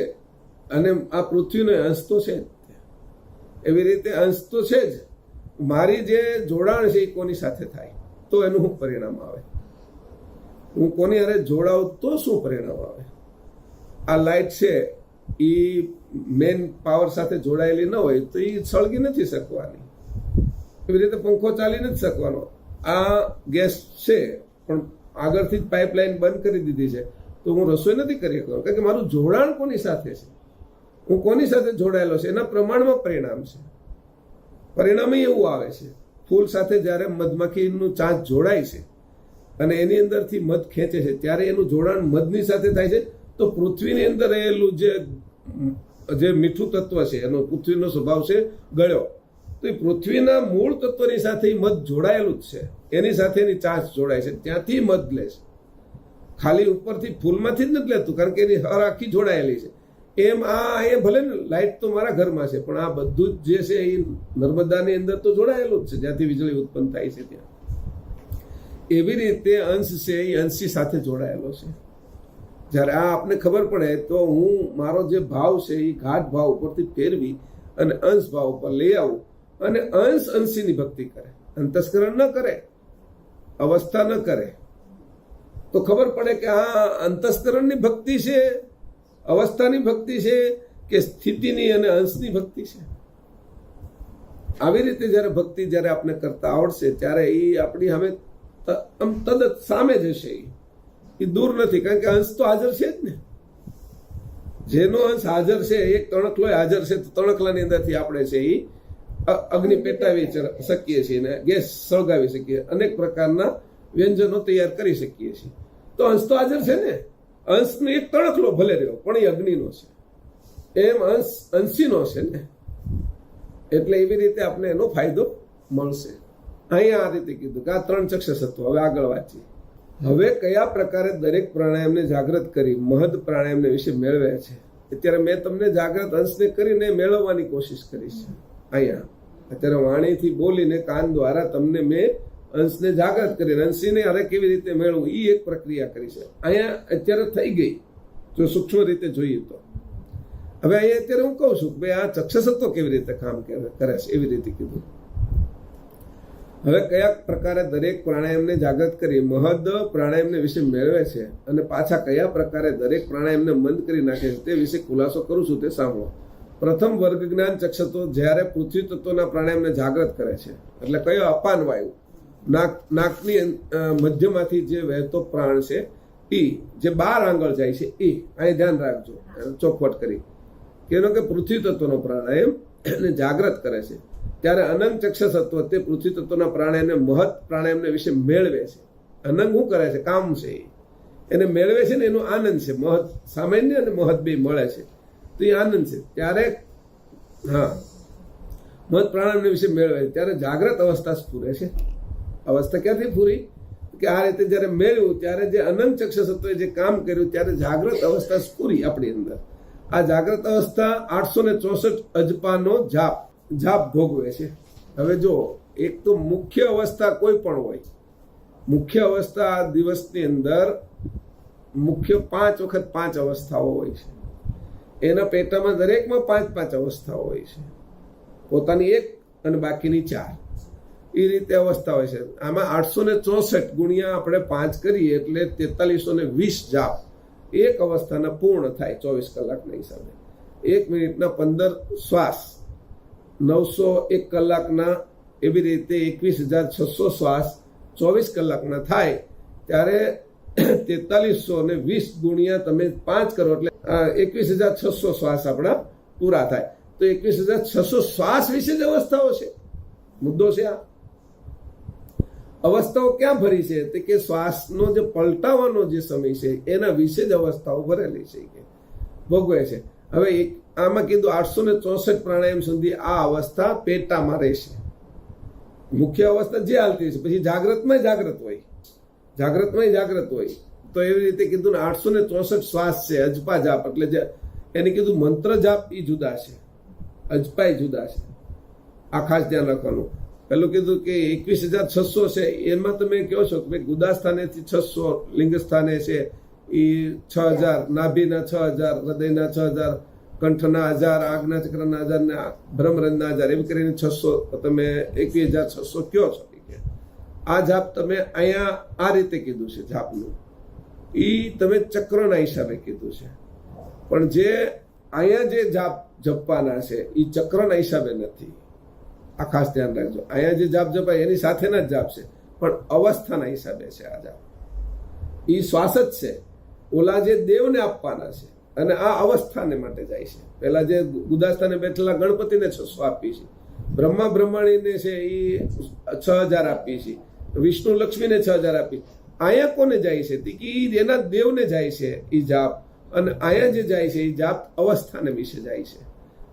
અને આ પૃથ્વીનો અંશ તો છે જ. એવી રીતે અંશ તો છે જ. મારી જે જોડાણ છે એ કોની સાથે થાય તો એનું શું પરિણામ આવે, હું કોની હારે જોડાઉં તો શું પરિણામ આવે. આ લાઇટ છે એ મેન પાવર સાથે જોડાયેલી ન હોય તો એ સળગી નથી શકવાની. એવી રીતે પંખો ચાલી નથી શકવાનો. આ ગેસ છે પણ આગળથી જ પાઇપલાઇન બંધ કરી દીધી છે તો હું રસોઈ નથી કરી શકતો, કારણ કે મારું જોડાણ કોની સાથે છે, હું કોની સાથે જોડાયેલો છે એના પ્રમાણમાં પરિણામ છે. પરિણામ એવું આવે છે, ફૂલ સાથે જ્યારે મધમાખીનું ચાંચ જોડાય છે અને એની અંદરથી મધ ખેંચે છે ત્યારે એનું જોડાણ મધની સાથે થાય છે. તો પૃથ્વીની અંદર રહેલું જે મીઠું તત્વ છે, એનો પૃથ્વીનો સ્વભાવ છે ગળ્યો, તો એ પૃથ્વીના મૂળ તત્વની સાથે મધ જોડાયેલું જ છે, એની સાથે એની ચાંચ જોડાય છે, ત્યાંથી મધ લે છે. ખાલી ઉપરથી ફૂલમાંથી જ નથી લેતું, કારણ કે એની હર આખી જોડાયેલી છે. એમ એ ભલે ને લાઇટ તો મારા ઘરમાં છે, પણ આ બધું જ જે છે એ નર્મદાની અંદર તો જોડાયેલું જ છે, જ્યાંથી વીજળી ઉત્પન્ન થાય છે ત્યાં. એવી રીતે અંશ છે એ અંશી સાથે જોડાયેલો છે. જ્યારે આ આપને ખબર પડે તો હું મારો જે ભાવ છે એ ઘાટ ભાવ ઉપરથી ફેરવી અને અંશ ભાવ ઉપર લઈ આવું, અને અંશ અંશીની ભક્તિ કરે, અંતસ્કરણ ન કરે, અવસ્થા ન કરે, તો ખબર પડે કે આ અંતસ્કરણની ભક્તિ છે, અવસ્થાની ભક્તિ છે, કે સ્થિતિની અને અંશની ભક્તિ છે. આવી રીતે જયારે ભક્તિ જયારે આપણે કરતા આવડશે ત્યારે એ આપણી સામે તદ્દન સામે જશે. એ દૂર નથી, કારણ કે અંશ તો હાજર છે જ ને. જેનો અંશ હાજર છે, એક તણખલો હાજર છે, તો તણખલાની અંદરથી આપણે છે એ અગ્નિ પેટાવી શકીએ છીએ ને ગેસ સળગાવી શકીએ, અનેક પ્રકારના વ્યંજનો તૈયાર કરી શકીએ છીએ. તો અંશ તો હાજર છે ને. અંશનો એક તણખલો ભલે રહ્યો પણ એ અગ્નિનો છે, એમ અંશ અંશીનો છે ને. એટલે એવી રીતે આપણે એનો ફાયદો મળશે. અહીંયા આ રીતે કીધું કે આ 3 ચક્ષસત્વ. હવે આગળ વાંચીએ. હવે કયા પ્રકારે દરેક પ્રાણાયામને જાગૃત કરી મહદ પ્રાણાયામને વિશે મેળવે છે. અત્યારે મેં તમને જાગૃત અંશને કરીને મેળવવાની કોશિશ કરી છે. અહીંયા અત્યારે વાણીથી બોલીને કાન દ્વારા તમને મેં અંશને જાગૃત કરી, અંશીને અરે કેવી રીતે મેળવવું એ એક પ્રક્રિયા કરી છે. અહીંયા અત્યારે થઈ ગઈ જો સૂક્ષ્મ રીતે જોઈએ તો. હવે અહીંયા અત્યારે હું કહું છું કે ભાઈ આ ચક્ષસત્વ કેવી રીતે કામ કરે છે, એવી રીતે કીધું. હવે કયા પ્રકારે દરેક પ્રાણાયામને જાગૃત કરી મહદ પ્રાણાયામને વિશે મેળવે છે અને પાછા કયા પ્રકારે દરેક પ્રાણાયામને મંદ કરી નાખે છે તે વિશે ખુલાસો કરું છું, તે સાંભળો. પ્રથમ વર્ગ જ્ઞાન ચક્ષસત્વ જ્યારે પૃથ્વી તત્વના પ્રાણાયામને જાગૃત કરે છે, એટલે કયો અપાન વાયુ નાકની મધ્યમાંથી જે વહેતો પ્રાણ છે એ જે 12 આંગળ જાય છે એ અહીં ધ્યાન રાખજો ચોખવટ કરી કેનો કે પૃથ્વી તત્વનો પ્રાણાયામ એને જાગૃત કરે છે. ત્યારે અનંગ ચક્ષસત્વ તે પૃથ્વી તત્વના પ્રાણાયામને મહદ પ્રાણાયામને વિશે મેળવે છે. અનંગ શું કરે છે? કામ છે, એને મેળવે છે ને એનો આનંદ છે. મહદ સામાન્ય અને મહદ બે મળે છે તો એ આનંદ છે. ત્યારે હા મહદ પ્રાણાયામ વિશે મેળવે ત્યારે જાગ્રત અવસ્થા સ્ફુરે છે. અવસ્થા ક્યાંથી પૂરી કે આ રીતે જયારે મેળવ્યું ત્યારે જે અનંત ચક્ષુસત્વએ જે કામ કર્યું ત્યારે જાગ્રત અવસ્થા સ્ફુરી આપણી અંદર. આ જાગ્રત અવસ્થા 864 અજપાનો જાપ ભોગવે છે. હવે જો એક તો મુખ્ય અવસ્થા કોઈ પણ હોય, મુખ્ય અવસ્થા દિવસની અંદર મુખ્ય 5 વખત 5 અવસ્થાઓ હોય છે. એના પેટામાં દરેકમાં 5 અવસ્થાઓ હોય છે. પોતાની એક અને બાકીની 4 એ રીતે અવસ્થા હોય છે. આમાં 864 ગુણ્યા આપણે 5 કરીએ એટલે 4320 જાપ એક અવસ્થાના પૂર્ણ થાય 24 કલાકના હિસાબે. 1 મિનિટના 15 શ્વાસ, 901 કલાકના એવી રીતે 21,600 શ્વાસ 24 કલાકના થાય ત્યારે 4320 ગુણ્યા તમે 5 કરો એટલે 21,600 શ્વાસ આપણા પૂરા થાય. તો 21,600 શ્વાસ વિશે જ અવસ્થાઓ છે. મુદ્દો છે આ. અવસ્થાઓ ક્યાં ભરી છે તે કે શ્વાસનો જે પલટાવાનો જે સમય છે એના વિશે જ અવસ્થાઓ ભરેલી છે કે ભોગવે છે. હવે આમાં કીધું 864 પ્રાણાયામ સુધી આ અવસ્થા પેટામાં રહેશે. મુખ્ય અવસ્થા જે હાલતી છે પછી જાગ્રતમાં જાગ્રત હોય. તો એવી રીતે કીધું ને 864 શ્વાસ છે અજપા જાપ એટલે જે એને કીધું મંત્ર જાપ એ જુદા છે, અજપા જુદા છે. આ ખાસ ધ્યાન રાખવાનું. પેલું કીધું કે 21,600 છે એમાં તમે કહો છો કે ગુદા સ્થાનેથી 600, લિંગ સ્થાને છે એ 6,000, નાભીના 6,000, હૃદયના 6,000, કંઠના 1,000, આજ્ઞા ચક્રના 1,000 ને બ્રહ્મરંધના 1,000 એવી કરીને 600 તમે 21,600 કયો છો. આ જાપ તમે અહીંયા આ રીતે કીધું છે જાપનું, એ તમે ચક્રના હિસાબે કીધું છે. પણ જે અહીંયા જે જાપ જપવાના છે એ ચક્રના હિસાબે નથી. આ ખાસ ધ્યાન રાખજો. અહીંયા જે જાપ જપાય એની સાથેના જ જાપ છે પણ અવસ્થાના હિસાબે છે આ જાપ. એ શ્વાસ જ છે. ઓલા જે દેવને આપવાના છે અને આ અવસ્થાને માટે જાય છે. પેલા જે ગુદાસ્થાને બેઠેલા ગણપતિને 600 આપી છે, બ્રહ્મા બ્રહ્માણીને છે એ 6,000 આપી છે, વિષ્ણુ લક્ષ્મીને 6,000 આપી. અહીંયા કોને જાય છે કે એના દેવને જાય છે એ જાપ. અને અહીંયા જે જાય છે એ જાપ અવસ્થાને વિશે જાય છે.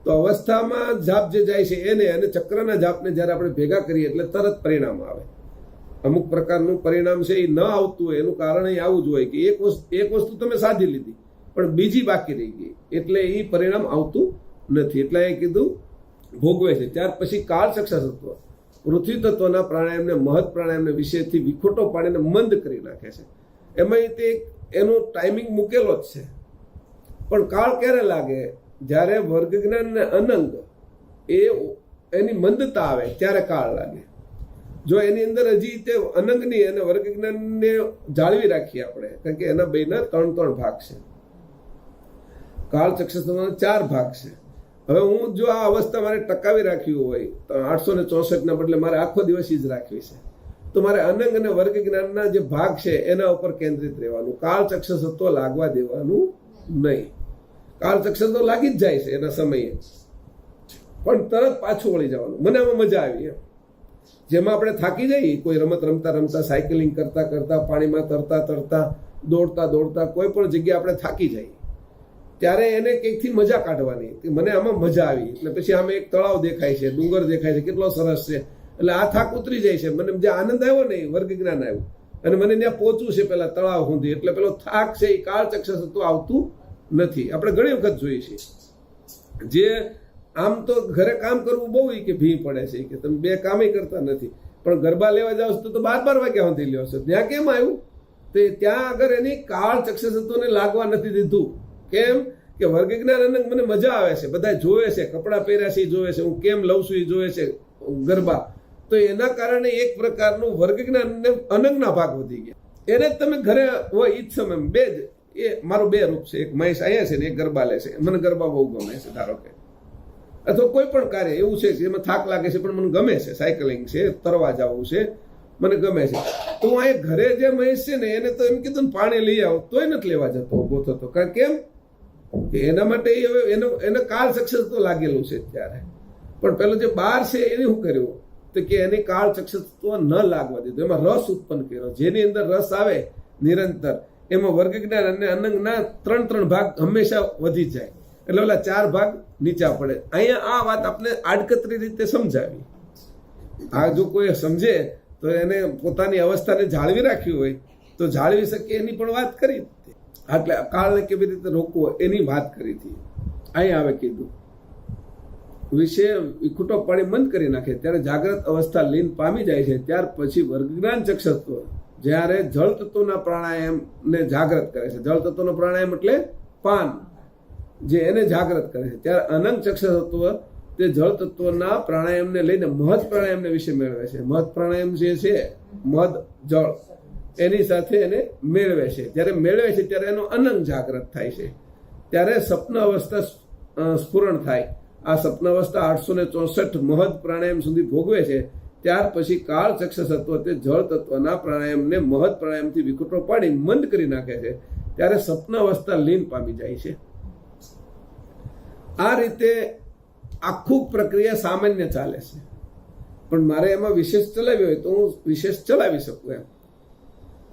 તો અવસ્થામાં જાપ જે જાય છે એને અને ચક્રના જાપને જ્યારે આપણે ભેગા કરીએ એટલે તરત પરિણામ આવે. અમુક પ્રકારનું પરિણામ છે એ ન આવતું હોય એનું કારણ એ આવું જ હોય કે એક વસ્તુ તમે સાધી લીધી પણ બીજી બાકી રહી ગઈ એટલે એ પરિણામ આવતું નથી. એટલે એ કીધું ભોગવે છે. ત્યાર પછી કાળ ચક્ષુસત્વ પૃથ્વી તત્વના પ્રાણાયામને મહદ પ્રાણાયામને વિશેથી વિખોટો પાડીને મંદ કરી નાખે છે. એમાં તે એનો ટાઈમિંગ મૂકેલો જ છે. પણ કાળ ક્યારે લાગે? જ્યારે વર્ગ જ્ઞાન ને અનંગ એની મંદતા આવે ત્યારે કાળ લાગે. જો એની અંદર હજી તે અનંગની અને વર્ગ જ્ઞાનને જાળવી રાખીએ આપણે, કારણ કે એના બેના 3 ભાગ છે. કાળ ચક્ષુસત્વના 4 ભાગ છે. હવે હું જો આ અવસ્થા મારે ટકાવી રાખ્યું હોય તો 864 ના બદલે મારે આખો દિવસ જ રાખવી છે તો મારે અનંગ અને વર્ગ જ્ઞાનના જે ભાગ છે એના ઉપર કેન્દ્રિત રહેવાનું. કાળ ચક્ષુસત્વ લાગવા દેવાનું નહીં. કાળ ચક્ષુસત્વ લાગી જ જાય છે એના સમયે, પણ તરત પાછું વળી જવાનું. મને આમાં મજા આવી એમ. જેમાં આપણે થાકી જઈએ, કોઈ રમત રમતા રમતા, સાયકલિંગ કરતા કરતા, પાણીમાં તરતા તરતા, દોડતા દોડતા કોઈ પણ જગ્યાએ આપણે થાકી જઈએ ત્યારે એને કંઈકથી મજા કાઢવાની કે મને આમાં મજા આવી. એટલે પછી આમાં એક તળાવ દેખાય છે, ડુંગર દેખાય છે, કેટલો સરસ છે, એટલે આ થાક ઉતરી જાય છે. મને જે આનંદ આવ્યો ને વર્ગ જ્ઞાન આવ્યું અને મને ત્યાં પહોંચવું છે પેલા તળાવ સુધી, એટલે પેલો થાક છે એ કાળ ચક્ષુસત્વ આવતું નથી. આપણે ઘણી વખત જોઈએ છીએ જે આમ તો ઘરે કામ કરવું બહુ કે ભી પડે છે કે તમે 2 કામે કરતા નથી, પણ ગરબા લેવા જાવ તો 12 વાગ્યા સુધી લ્યો છો. ત્યાં કેમ આવ્યું? તો ત્યાં આગળ એની કાળ ચક્ષુસત્વને લાગવા નથી દીધું. કેમ કે વર્ગ જ્ઞાન અનંગ મને મજા આવે છે, બધા જોવે છે, કપડાં પહેર્યા છે એ જોવે છે, હું કેમ લઉં છું એ જોવે છે ગરબા. તો એના કારણે એક પ્રકારનું વર્ગ જ્ઞાન અને અનંગના ભાગ વધી ગયા. એને જ તમે ઘરે હોય એ જ સમય બે જ એ મારો 2 રૂપ છે, એક મહેશ અહીંયા છે ને એક ગરબા લે છે. મને ગરબા બહુ ગમે છે ધારો કે, અથવા કોઈ પણ કાર્ય એવું છે કે એમાં થાક લાગે છે પણ મને ગમે છે, સાયકલિંગ છે, તરવા જવું છે, મને ગમે છે. તો હું અહીંયા ઘરે જે મહેશ છે ને એને તો એમ કીધું ને પાણી લઈ આવો તોય નથી લેવા જતો, ઉભો થતો. કારણ કેમ કે એના માટે હવે એને કાળ ચક્ષુસત્વ લાગેલું છે ત્યારે. પણ પેલો જે બહાર છે એને શું કર્યું તો કે એને કાળ ચક્ષુસત્વ ન લાગવા દીધું, એમાં રસ ઉત્પન્ન કર્યો. જેની અંદર રસ આવે નિરંતર એમાં વર્ગ જ્ઞાન અને અનંગના 3 ભાગ હંમેશા વધી જાય. એટલે ઓલા 4 ભાગ નીચા પડે. અહીંયા આ વાત આપણે આડકતરી રીતે સમજાવી. આ જો કોઈ સમજે તો એને પોતાની અવસ્થાને જાળવી રાખ્યું હોય તો જાળવી શકે એની પણ વાત કરી. એટલે કાળને કેવી રીતે રોકવો એની વાત કરી હતી. અહીં આવે કીધું વિશે વિખૂટો પાડી બંધ કરી નાખે ત્યારે જાગ્રત અવસ્થા લીન પામી જાય છે. ત્યાર પછી વર્ગજ્ઞાન ચક્ષત્વ જ્યારે જળ તત્વના પ્રાણાયામને જાગ્રત કરે છે. જળ તત્વનો પ્રાણાયામ એટલે પાન, જે એને જાગ્રત કરે છે. ત્યારે અનંગ ચક્ષત્વ તે જળ તત્વના પ્રાણાયામને લઈને મહદ પ્રાણાયામને વિશે મેળવે છે. મહદ પ્રાણાયામ જે છે, મહદ જળ એની સાથે એને મેળવે છે. જ્યારે મેળવે છે ત્યારે એનો અનંગ જાગ્રત થાય છે. ત્યારે સ્વપ્ન અવસ્થા સ્ફુરણ થાય. આ સ્વપ્ન અવસ્થા 864 મહદ પ્રાણાયામ સુધી ભોગવે છે. ત્યાર પછી કાળ ચક્ષસત્વ તે જળ તત્વના પ્રાણાયામને મહદ પ્રાણાયામથી વિખૂટો પાડી મંદ કરી નાખે છે. ત્યારે સ્વપ્ન અવસ્થા લીન પામી જાય છે. આ રીતે આખું પ્રક્રિયા સામાન્ય ચાલે છે. પણ મારે એમાં વિશેષ ચલાવી હોય તો હું વિશેષ ચલાવી શકું એમ.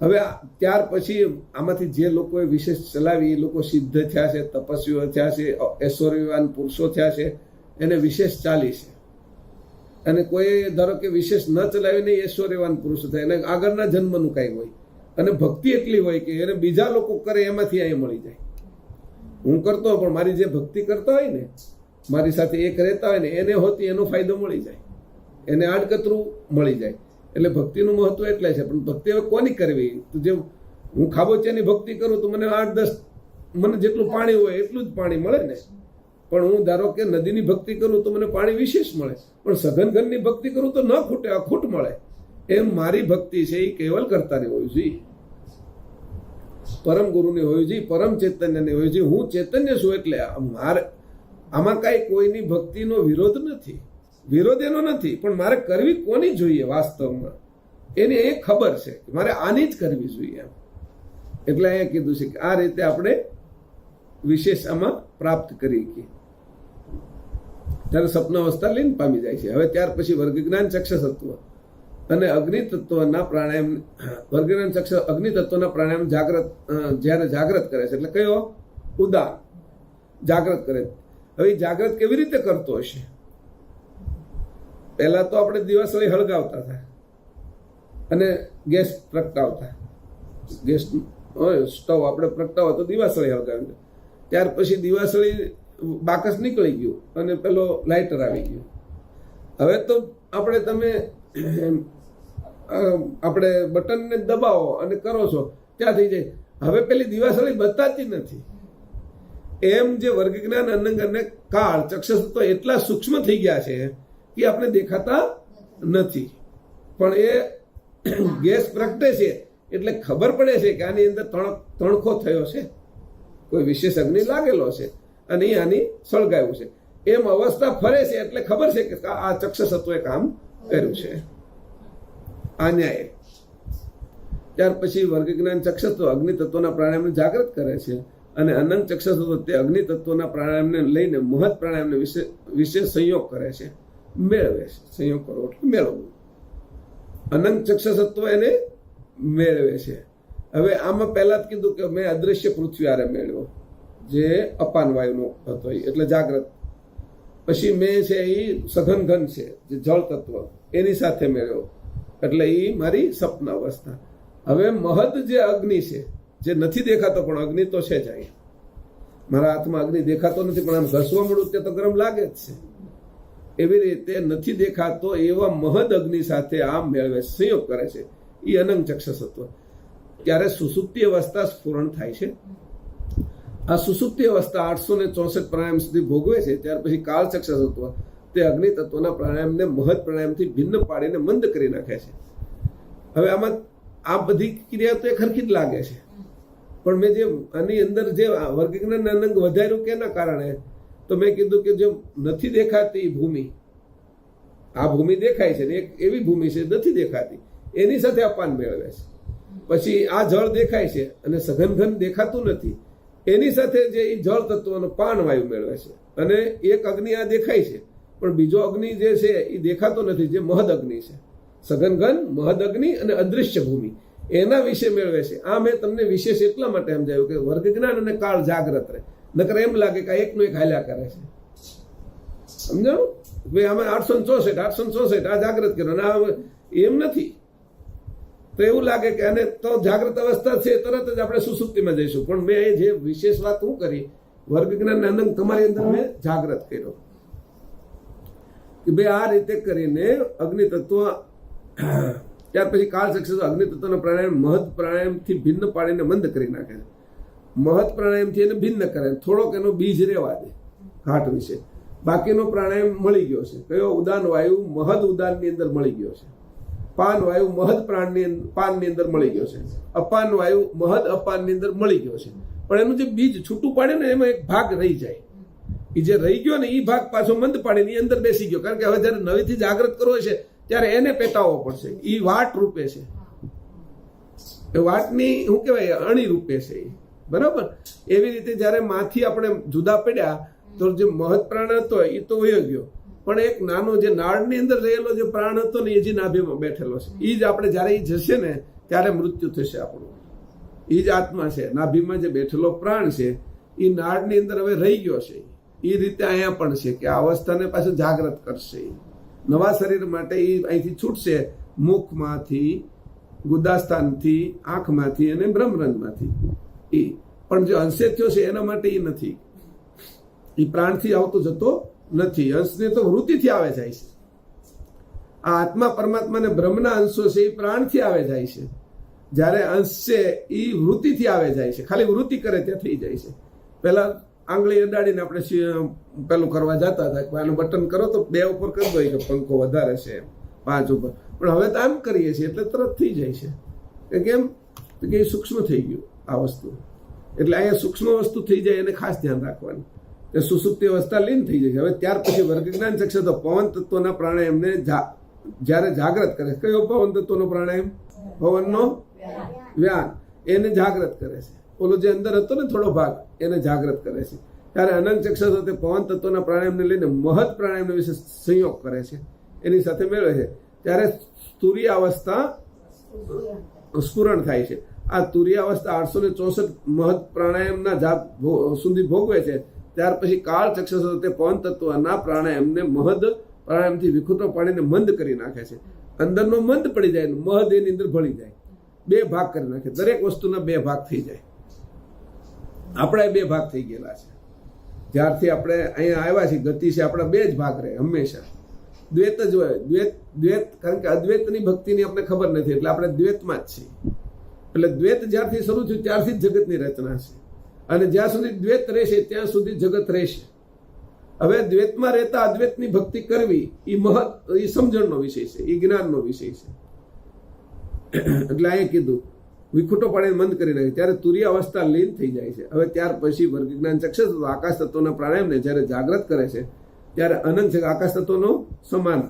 હવે ત્યાર પછી આમાંથી જે લોકોએ વિશેષ ચલાવી એ લોકો સિદ્ધ થયા છે, તપસ્વીઓ થયા છે, ઐશ્વર્યવાન પુરુષો થયા છે, એને વિશેષ ચાલી છે. અને કોઈ ધારો કે વિશેષ ન ચલાવીને ઐશ્વર્યવાન પુરુષો થાય, એને આગળના જન્મનું કાંઈ હોય અને ભક્તિ એટલી હોય કે એને બીજા લોકો કરે એમાંથી અહીંયા મળી જાય. હું કરતો પણ મારી જે ભક્તિ કરતા હોય ને, મારી સાથે એક રહેતા હોય ને, એને હોતી એનો ફાયદો મળી જાય, એને આડકતરું મળી જાય. એટલે ભક્તિનું મહત્વ એટલે છે. પણ ભક્તિ હવે કોની કરવી? તો જે હું ખાબોચિયાની ભક્તિ કરું તો મને 8-10 મને જેટલું પાણી હોય એટલું જ પાણી મળે ને. પણ હું ધારો કે નદીની ભક્તિ કરું તો મને પાણી વિશેષ મળે. પણ સઘન ઘનની ભક્તિ કરું તો ન ખૂટે, અખૂટ મળે. એમ મારી ભક્તિ છે એ કેવલ કરતાની હોવી જોઈએ, પરમ ગુરુની હોવી જોઈએ, પરમ ચૈતન્યની હોવી જોઈએ. હું ચૈતન્ય છું એટલે મારે આમાં કાંઈ કોઈની ભક્તિનો વિરોધ નથી, વિરોધ એનો નથી. પણ મારે કરવી કોની જોઈએ વાસ્તવમાં એને એ ખબર છે કે મારે આની જ કરવી જોઈએ એમ. એટલે અહીંયા કીધું છે કે આ રીતે આપણે વિશેષ આમાં પ્રાપ્ત કરી કે ત્યારે સ્વપ્ન અવસ્થા લીન પામી જાય છે. હવે ત્યાર પછી વર્ગજ્ઞાન ચક્ષસત્વ અને અગ્નિ તત્વના પ્રાણાયામ, વર્ગજ્ઞાન ચક્ષ અગ્નિ તત્વના પ્રાણાયામ જાગ્રત જ્યારે જાગ્રત કરે છે. એટલે કયો? ઉદાન જાગ્રત કરે. હવે જાગ્રત કેવી રીતે કરતો હશે? પહેલા તો આપણે દિવાસળી હળગાવતા હતા અને ગેસ પ્રગટાવતા. ગેસ સ્ટવ આપણે પ્રગટાવો તો દિવાસળી હળગાવી. ત્યાર પછી દિવાસળી બાકસ નીકળી ગયું અને પેલો લાઇટર આવી ગયું. હવે તો તમે આપણે બટનને દબાવો અને કરો છો ત્યાં થઈ જાય. હવે પેલી દિવાસળી બતાતી નથી. એમ જે વર્ગજ્ઞાન અનંગ અને કાળ ચક્ષસત્વ એટલા સૂક્ષ્મ થઈ ગયા છે કે આપણે દેખાતા નથી. પણ એ ગેસ પ્રગટે છે એટલે ખબર પડે છે કે આની અંદર તણખો થયો છે, કોઈ વિશેષ અગ્નિ લાગેલો છે અને એ આની સળગાવ્યું છે. એમ અવસ્થા ફરે છે એટલે ખબર છે કે આ ચક્ષસત્વએ કામ કર્યું છે. આ ન્યાય. ત્યાર પછી વર્ગજ્ઞાન ચક્ષસત્વ અગ્નિ તત્વના પ્રાણાયામને જાગૃત કરે છે અને અનંત ચક્ષસત્વ તે અગ્નિ તત્વના પ્રાણાયામને લઈને મહદ પ્રાણાયામને વિશે સંયોગ કરે છે, મેળવે છે. સંયોગ કરો એટલે મેળવવું. અનંત ચક્ષસત્વ એને મેળવે છે. હવે આમાં પહેલા જ કીધું કે મેં અદ્રશ્ય પૃથ્વી આરે મેળવ્યો, જે અપાન વાયુનો હતો એટલે જાગ્રત. પછી મેં છે એ સઘન ઘન છે જે જળ તત્વ એની સાથે મેળવ્યો એટલે એ મારી સ્વપ્ન અવસ્થા. હવે મહદ જે અગ્નિ છે, જે નથી દેખાતો પણ અગ્નિ તો છે જ. અહીં મારા હાથમાં અગ્નિ દેખાતો નથી પણ આમ ઘસવા મળું તે તો ગરમ લાગે જ છે. એવી રીતે નથી દેખાતો એવા મહદ અગ્નિ સાથે આ મેળવે, સંયોગ કરે છે. એ અનંગ ચક્ષસત્વ. ત્યારે સુસુપ્તિ અવસ્થા સ્ફુરણ થાય છે. આ સુસુપ્તિ અવસ્થા 864 પ્રાણાયામ સુધી ભોગવે છે. ત્યાર પછી કાળ ચક્ષસત્વ તે અગ્નિ તત્વના પ્રાણાયામને મહદ પ્રાણાયામથી ભિન્ન પાડીને મંદ કરી નાખે છે. હવે આમાં આ બધી ક્રિયા તો એક હરખી જ લાગે છે. પણ મેં જે આની અંદર જે વર્ગજ્ઞાન અનંગ વધાર્યું કેના કારણે, તો મેં કીધું કે જો નથી દેખાતી ભૂમિ, આ ભૂમિ દેખાય છે ને એક એવી ભૂમિ છે નથી દેખાતી, એની સાથે અપાન મેળવે છે. પછી આ જળ દેખાય છે અને સઘન ઘન દેખાતું નથી, એની સાથે જે એ જળ તત્વનો પાન વાયુ મેળવે છે. અને એક અગ્નિ આ દેખાય છે પણ બીજો અગ્નિ જે છે એ દેખાતો નથી, જે મહદ અગ્નિ છે. સઘન ઘન, મહદ અગ્નિ અને અદૃશ્ય ભૂમિ એના વિશે મેળવે છે. આ મેં તમને વિશેષ એટલા માટે સમજાવ્યું કે વર્ગજ્ઞાન અને કાળ જાગ્રત રહે. નકર એમ લાગે કે એકનું એક હાલ્યા કરે છે. સમજાણું? ભાઈ આમાં 864 આ જાગ્રત કર્યો અને આ એમ નથી. તો એવું લાગે કે આને તો જાગ્રત અવસ્થા છે, તરત જ આપણે સુસુપ્તિમાં જઈશું. પણ મેં જે વિશેષ વાત હું કરી, વર્ગ વિજ્ઞાન આનંદ તમારી અંદર મેં જાગ્રત કર્યો કે ભાઈ આ રીતે કરીને અગ્નિ તત્વ, ત્યાર પછી કાળ ચક્ષુ અગ્નિ તત્વનો પ્રાણાયામ મહદ પ્રાણાયામથી ભિન્ન પાડીને મંદ કરી નાખે. મહદ પ્રાણાયામથી એને ભિન્ન કરે, થોડોક એનો બીજ રેવા દે ઘાટ વિશે. બાકીનો પ્રાણાયામ મળી ગયો છે. કયો? ઉદાન વાયુ મહદ ઉદાનની અંદર મળી ગયો છે. પાન વાયુ મહદ પાનની અંદર મળી ગયો છે. અપાન વાયુ મહદ અપાનની અંદર મળી ગયો છે. પણ એનું જે બીજ છૂટું પાડે ને એમાં એક ભાગ રહી જાય. એ જે રહી ગયો ને એ ભાગ પાછો મંદ પાડીને અંદર બેસી ગયો. કારણ કે હવે જયારે નવીથી જાગૃત કરવો છે ત્યારે એને પેટાવવો પડશે. એ વાટ રૂપે છે, એ વાટની શું કહેવાય, અણી રૂપે છે. બરાબર? એવી રીતે જયારે માંથી આપણે જુદા પડ્યા તો જે મહદ પ્રાણ હતો એ તો વયો ગયો, પણ એક નાનો જે નાળની અંદર રહેલો જે પ્રાણ હતો ને એ જે નાભીમાં બેઠેલો છે, એ જ આપણે જયારે એ જશે ને ત્યારે મૃત્યુ થશે આપણું. એ જ આત્મા છે. નાભીમાં જે બેઠેલો પ્રાણ છે એ નાળની અંદર હવે રહી ગયો છે. એ રીતે અહીંયા પણ છે કે આ અવસ્થાને પાછું જાગ્રત કરશે. નવા શરીર માટે એ અહીંથી છૂટશે, મુખમાંથી, ગુદાસ્થાનથી, આંખમાંથી અને બ્રહ્મરંધમાંથી. એ પણ જે અંશે થયો છે એના માટે એ નથી. એ પ્રાણથી આવતો જતો નથી. અંશને તો વૃત્તિથી આવે જાય છે. આ આત્મા પરમાત્મા ને બ્રહ્મના અંશો છે એ પ્રાણથી આવે જાય છે. જ્યારે અંશ છે એ વૃત્તિથી આવે જાય છે. ખાલી વૃત્તિ કરે ત્યાં થઈ જાય છે. પેલા આંગળી અડાડીને આપણે પેલું કરવા જતા હતા કે આનું બટન કરો તો 2 ઉપર કરી દો કે પંખો વધારે છે 5 ઉપર. પણ હવે તો આમ કરીએ છીએ એટલે તરત થઈ જાય છે. કેમ કે એ સૂક્ષ્મ થઈ ગયું આ વસ્તુ. એટલે અહીંયા સૂક્ષ્મ વસ્તુ થઈ જાય એને ખાસ ધ્યાન રાખવાનું. એ સુસુપ્તિ અવસ્થા લીન થઈ જાય છે. હવે ત્યાર પછી વર્ગ જ્ઞાન ચક્ષુ તો પવન તત્વના પ્રાણાયામને જ્યારે જાગ્રત કરે. કયો પવન તત્વનો પ્રાણાયામ? પવનનો વ્યાન. એને જાગ્રત કરે છે. ઓલો જે અંદર હતો ને થોડો ભાગ એને જાગ્રત કરે છે. ત્યારે અનંત ચક્ષુ તે પવન તત્વના પ્રાણાયામને લઈને મહદ પ્રાણાયામને વિશે સંયોગ કરે છે, એની સાથે મેળવે છે. ત્યારે તુરીય અવસ્થા સ્ફુરણ થાય છે. આ તુરીય અવસ્થા 864 મહદ પ્રાણાયામના જાપ સુધી ભોગવે છે. ત્યાર પછી કાળ ચક્ષુ તે પવન તત્વના પ્રાણાયામને મહદ પ્રાણાયામથી વિખૂટો પાડીને મંદ કરી નાખે છે. અંદરનો મંદ પડી જાય, મહદ એની અંદર ભળી જાય, 2 ભાગ કરી નાખે. દરેક વસ્તુના 2 ભાગ થઈ જાય. આપણા 2 ભાગ થઈ ગયેલા છે. જ્યારથી આપણે અહીંયા આવ્યા છીએ ગતિ છે આપણા 2 જ ભાગ રહે હંમેશા. દ્વૈત જ હોય. દ્વૈત કારણ કે અદ્વૈતની ભક્તિની આપણે ખબર નથી એટલે આપણે દ્વૈતમાં જ છીએ. એટલે દ્વૈત જ્યારથી શરૂ થયું ત્યારથી જ જગતની રચના છે. અને જ્યાં સુધી દ્વૈત રહેશે ત્યાં સુધી જગત રહેશે. હવે દ્વૈતમાં રહેતા અદ્વૈતની ભક્તિ કરવી એ સમજણનો વિષય છે, એ જ્ઞાનનો વિષય છે. એટલે અહીંયા કીધું વિખૂટો પાડીને મંદ કરી નાખે. ત્યારે તુરીય અવસ્થા લીન થઈ જાય છે. હવે ત્યાર પછી વર્ગ જ્ઞાન ચક્ષુ આકાશ તત્વના પ્રાણાયામને જ્યારે જાગ્રત કરે છે ત્યારે અનંત આકાશ તત્વનો સમાન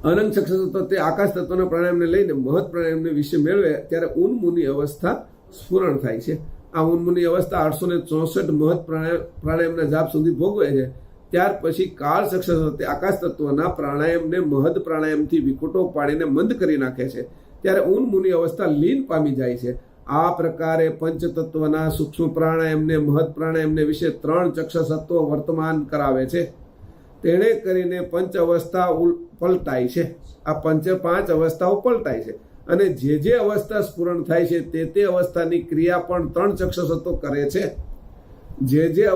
અનંત ચક્ષુ તત્વ તે આકાશ તત્વના પ્રાણાયામને લઈને મહદ પ્રાણાયામને વિશે મેળવે ત્યારે ઉન્મુની અવસ્થા સ્ફુરણ થાય છે. આ ઉન્મુની અવસ્થા 864 મહદ પ્રાણાયામના જાપ સુધી ભોગવે છે. ત્યાર પછી કાળ ચક્ષુ તે આકાશ તત્વના પ્રાણાયામને મહદ પ્રાણાયામથી વિખૂટો પાડીને મંદ કરી નાખે છે. ત્યારે ઉન્મુની અવસ્થા લીન પામી જાય છે. આ પ્રકારે પંચતત્વના સૂક્ષ્મ પ્રાણાયામને મહદ પ્રાણાયામને વિશે 3 ચક્ષસત્વ વર્તમાન કરાવે છે. તેણે કરીને પંચ અવસ્થા પલટાય છે. આ 5 અવસ્થાઓ પલટાય છે. અને જે અવસ્થા સ્ફુરણ થાય છે તે અવસ્થાની ક્રિયા પણ 3 ચક્ષસત્વ કરે છે. જે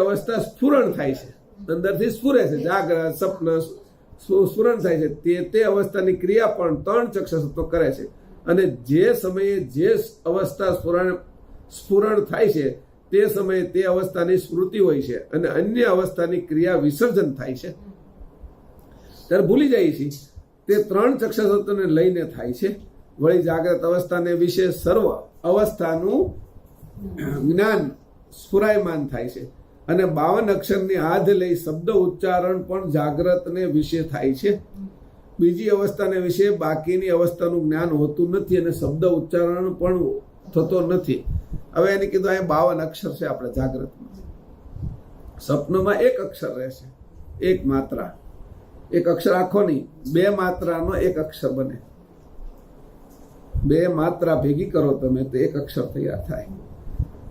અવસ્થા સ્ફુરણ થાય છે, અંદરથી સ્ફુરે છે, જાગ્રત સપન સ્ફુરણ થાય છે તે અવસ્થાની ક્રિયા પણ 3 ચક્ષસત્વ કરે છે. અને જે સમયે જે અવસ્થા સ્ફુરણ થાય છે તે સમયે તે અવસ્થાની સ્મૃતિ હોય છે અને અન્ય અવસ્થાની ક્રિયા વિસર્જન થાય છે. ત્યારે ભૂલી જાય છે તે 3 ચક્ષસત્વને લઈને થાય છે. વળી જાગ્રત અવસ્થાને વિશે સર્વ અવસ્થાનું જ્ઞાન સ્ફુરાયમાન થાય છે. અને 52 અક્ષરની આધ લઈ શબ્દ ઉચ્ચારણ પણ જાગ્રતને વિશે થાય છે. બીજી અવસ્થાને વિશે બાકીની અવસ્થાનું જ્ઞાન હોતું નથી અને શબ્દ ઉચ્ચારણ પણ થતો નથી. હવે એને કીધું અહીંયા 52 અક્ષર છે આપણે જાગ્રતમાં. સપનમાં 1 અક્ષર રહેશે, 1 માત્રા. 1 અક્ષર આખો નહીં, 2 માત્રાનો 1 અક્ષર બને. બે માત્રા ભેગી કરો તમે તો એક અક્ષર તૈયાર થાય.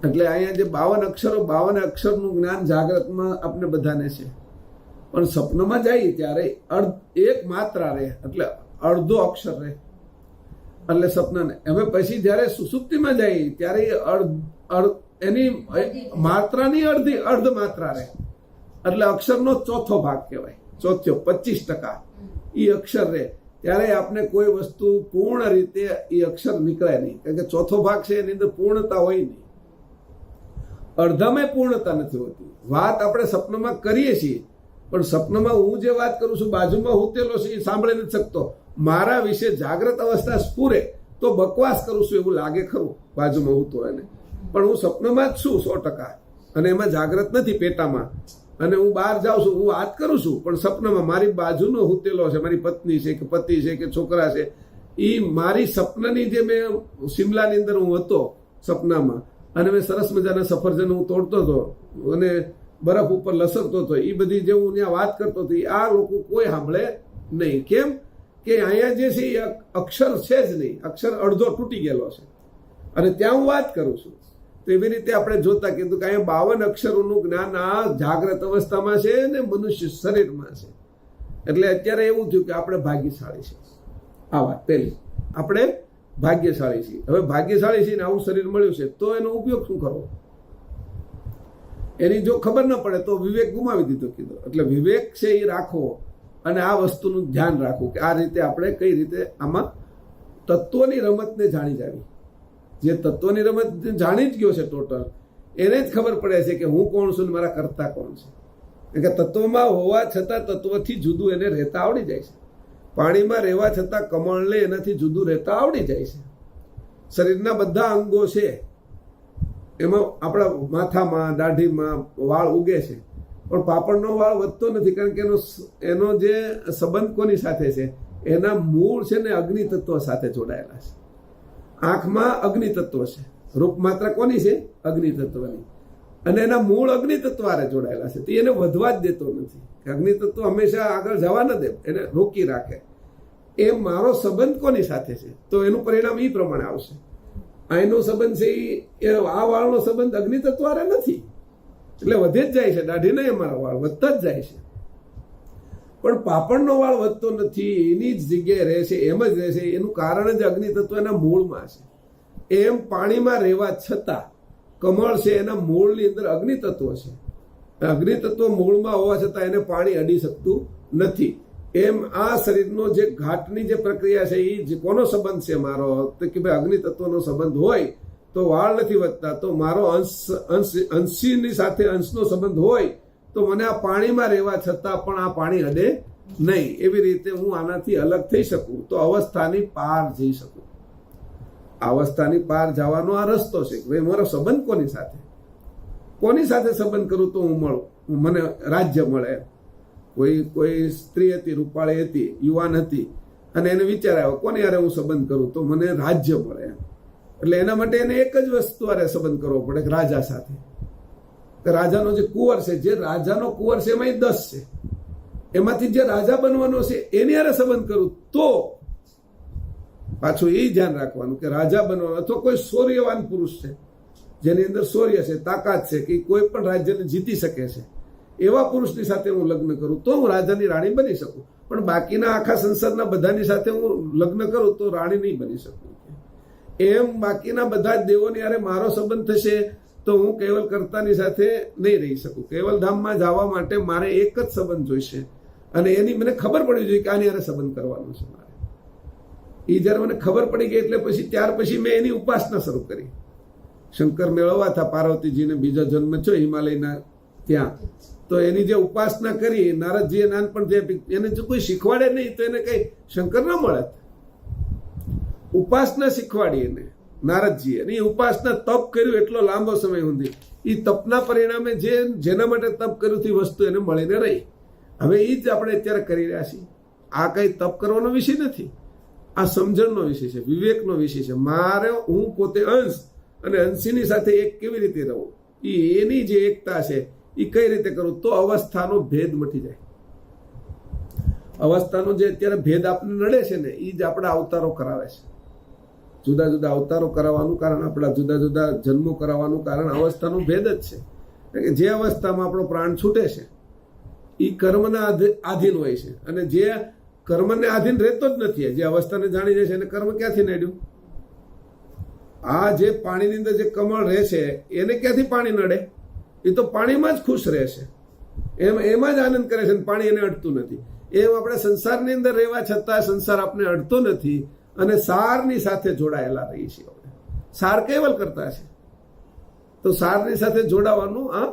એટલે અહીંયા જે 52 અક્ષરો, 52 અક્ષરનું જ્ઞાન જાગ્રતમાં આપણે બધાને છે, પણ સપનામાં જાય ત્યારે એક માત્રા રહે, એટલે અડધો અક્ષર રહે, એટલે સપનાને. હવે પછી જયારે સુસુપ્તિમાં જાય ત્યારે એની માત્રાની અર્ધ માત્રા રહે, એટલે અક્ષરનો ચોથો ભાગ કહેવાય, ચોથો 25% એ અક્ષર રહે. ત્યારે આપણે કોઈ વસ્તુ પૂર્ણ રીતે એ અક્ષર નીકળે નહીં, કારણ કે ચોથો ભાગ છે એની અંદર પૂર્ણતા હોય નહીં, અડધામાં પૂર્ણતા નથી હોતી. વાત આપણે સપનામાં કરીએ છીએ, પણ સપનામાં હું જે વાત કરું છું બાજુમાં હુંતેલો છે એ સાંભળી નથી શકતો. મારા વિશે જાગ્રત અવસ્થા સ્ફુરે તો બકવાસ કરું છું એવું લાગે ખરું બાજુમાં હું તો એને, પણ હું સપનામાં જ છું 100%, અને એમાં જાગ્રત નથી પેટામાં. અને હું બહાર જાઉં છું, હું વાત કરું છું, પણ સપનામાં મારી બાજુનો હુંતેલો છે, મારી પત્ની છે કે પતિ છે કે છોકરા છે, એ મારી સપનાની જે મેં શિમલાની અંદર હું હતો સપનામાં, અને મેં સરસ મજાના સફરજન હું તોડતો હતો અને બરફ ઉપર લસરતો હતો, એ બધી જે હું ત્યાં વાત કરતો હતો આ લોકો કોઈ સાંભળે નહીં. કેમ કે અહીંયા જે છે એ અક્ષર છે જ નહીં, અક્ષર અડધો તૂટી ગયેલો છે, અને ત્યાં હું વાત કરું છું. તો એવી રીતે આપણે જોતા કીધું કે અહીંયા 52 અક્ષરોનું જ્ઞાન આ જાગ્રત અવસ્થામાં છે ને મનુષ્ય શરીરમાં છે. એટલે અત્યારે એવું થયું કે આપણે ભાગ્યશાળી છે. આ વાત પહેલી, આપણે ભાગ્યશાળી છીએ. હવે ભાગ્યશાળી છીએ ને આવું શરીર મળ્યું છે, તો એનો ઉપયોગ શું કરવો? એની જો ખબર ન પડે તો વિવેક ગુમાવી દીધો કીધો. એટલે વિવેક છે એ રાખવો, અને આ વસ્તુનું ધ્યાન રાખવું કે આ રીતે આપણે કઈ રીતે આમાં તત્વોની રમતને જાણી જાવી. જે તત્વની રમત જાણી જ ગયો છે ટોટલ, એને જ ખબર પડે છે કે હું કોણ છું ને મારા કરતા કોણ છે. કારણ કે તત્વમાં હોવા છતાં તત્વથી જુદું એને રહેતા આવડી જાય છે. પાણીમાં રહેવા છતાં કમળને એનાથી જુદું રહેતા આવડી જાય છે. શરીરના બધા અંગો છે, એમાં આપણા માથામાં દાઢીમાં વાળ ઉગે છે, પણ પાપડનો વાળ વધતો નથી, કારણ કે એનો જે સંબંધ કોની સાથે છે? એના મૂળ છે ને અગ્નિ તત્વ સાથે જોડાયેલા છે. આંખમાં અગ્નિ તત્વ છે, રૂપ માત્ર કોની છે? અગ્નિ તત્વની, અને એના મૂળ અગ્નિ તત્વ હારે જોડાયેલા છે. તો એને વધવા જ દેતો નથી. અગ્નિ તત્વ હંમેશા આગળ જવા ન દે, એને રોકી રાખે. એ મારો સંબંધ કોની સાથે છે? તો એનું પરિણામ એ પ્રમાણે આવશે. અહીંનો સંબંધ છે એ આ વાળનો સંબંધ અગ્નિ તત્વ હારે નથી, એટલે વધે જ જાય છે. દાઢી નહીં, અમારા વાળ વધતા જ જાય છે, પણ પાપડનો વાળ વધતો નથી, એની જ જગ્યાએ રહે છે, એમ જ રહે છે. એનું કારણ જ અગ્નિ તત્વ એના મૂળમાં છે. એમ પાણીમાં રહેવા છતાં કમળ છે એના મૂળની અંદર અગ્નિ તત્વ છે. અગ્નિ તત્વ મૂળમાં હોવા છતાં એને પાણી અડી શકતું નથી. એમ આ શરીરનો જે ઘાટની જે પ્રક્રિયા છે એ કોનો સંબંધ છે મારો? તો કે ભાઈ અગ્નિ તત્વનો સંબંધ હોય તો વાળ નથી વધતા. તો મારો અંશની સાથે અંશનો સંબંધ હોય તો મને આ પાણીમાં રહેવા છતાં પણ આ પાણી અડે નહીં. એવી રીતે હું આનાથી અલગ થઈ શકું, તો અવસ્થાની પાર જઈ શકું. અવસ્થાની પાર જવાનો આ રસ્તો છે. ભાઈ મારો સંબંધ કોની સાથે સંબંધ કરું તો હું મળું, મને રાજ્ય મળે. કોઈ સ્ત્રી હતી, રૂપાળી હતી, યુવાન હતી, અને એને વિચાર આવ્યો કોની હારે હું સંબંધ કરું તો મને રાજ્ય મળે. એટલે એના માટે એને એક જ વસ્તુ હારે સંબંધ કરવો પડે, રાજા સાથે. રાજાનો જે કુંવર છે, જે રાજાનો કુંવર છે એમાં 10 છે, એમાંથી જે રાજા બનવાનો છે એની હારે સંબંધ કરું તો પાછું એ ધ્યાન રાખવાનું કે રાજા બનવાનો, અથવા કોઈ શૌર્યવાન પુરુષ છે જેની અંદર શૌર્ય છે, તાકાત છે, કે કોઈ પણ રાજ્યને જીતી શકે છે, એવા પુરુષની સાથે હું લગ્ન કરું તો હું રાજાની રાણી બની શકું. પણ બાકીના આખા સંસારના બધાની સાથે હું લગ્ન કરું તો રાણી નહીં બની શકું. એમ બાકીના બધા જ દેવોની હારે મારો સંબંધ થશે તો હું કેવલ કર્તાની સાથે નહીં રહી શકું. કેવલ ધામમાં જવા માટે મારે એક જ સંબંધ જોઈશે, અને એની મને ખબર પડવી જોઈએ કે આની હારે સંબંધ કરવાનો છે મારે. એ જયારે મને ખબર પડી ગઈ એટલે ત્યાર પછી મેં એની ઉપાસના શરૂ કરી. શંકર મેળવવા હતા પાર્વતીજીને બીજો જન્મ છો હિમાલયના ત્યાં, તો એની જે ઉપાસના કરી નારદજીએ નાનપણ, એને જો કોઈ શીખવાડે નહીં તો એને કઈ શંકર ન મળે. ઉપાસના શીખવાડી એને નારદજીએ, અને એ ઉપાસના તપ કર્યું એટલો લાંબો સમય સુધી. એ તપના પરિણામે જેના માટે તપ કર્યું તે વસ્તુ એને મળીને રહી. હવે એ જ આપણે અત્યારે કરી રહ્યા છીએ. આ કઈ તપ કરવાનો વિષય નથી, આ સમજણનો વિષય છે, વિવેકનો વિષય છે. મારે હું પોતે અંશ અને અંશીની સાથે એક કેવી રીતે રહું, એની જે એકતા છે એ કઈ રીતે કરું તો અવસ્થાનો ભેદ મટી જાય. અવસ્થાનો જે અત્યારે ભેદ આપણને નડે છે ને એ જ આપણા અવતારો કરાવે છે. જુદા જુદા અવતારો કરાવવાનું કારણ, આપણા જુદા જુદા જન્મો કરાવવાનું કારણ અવસ્થાનું ભેદ જ છે. કે જે અવસ્થામાં આપણો પ્રાણ છૂટે છે એ કર્મના આધીન હોય છે, અને જે કર્મને આધીન રહેતો જ નથી, જે અવસ્થાને જાણી જાય છે એને કર્મ ક્યાંથી નડ્યું? આ જે પાણીની અંદર જે કમળ રહે છે એને ક્યાંથી પાણી નડે? એ તો પાણીમાં જ ખુશ રહે છે, એમાં જ આનંદ કરે છે, પાણી એને અડતું નથી. એમ આપણે સંસારની અંદર રહેવા છતાં સંસાર આપણે અડતો નથી અને સારની સાથે જોડાયેલા રહીએ છીએ. સાર કેવલ કરતા છે, તો સારની સાથે જોડાવાનું આ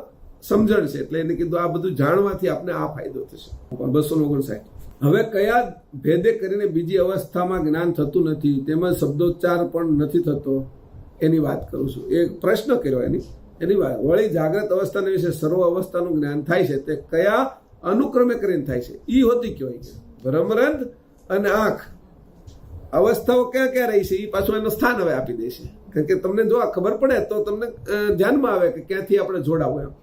સમજણ છે. એટલે એને કીધું આ બધું જાણવાથી આપણે આ ફાયદો થશે. 259. હવે કયા ભેદે કરીને બીજી અવસ્થામાં જ્ઞાન થતું નથી, તેમજ શબ્દોચ્ચાર પણ નથી થતો, એની વાત કરું છું. એક પ્રશ્ન કર્યો એની વાત. વળી જાગ્રત અવસ્થાને વિશે સર્વ અવસ્થાનું જ્ઞાન થાય છે તે કયા અનુક્રમે કરીને થાય છે? ઈ હોતી કહેવાય. બ્રહ્મરંધ અને આંખ અવસ્થાઓ ક્યાં ક્યાં રહી છે એ પાછું એનું સ્થાન હવે આપી દે છે. કારણ કે તમને જો આ ખબર પડે તો તમને ધ્યાનમાં આવે કે ક્યાંથી આપણે જોડાવું. એમ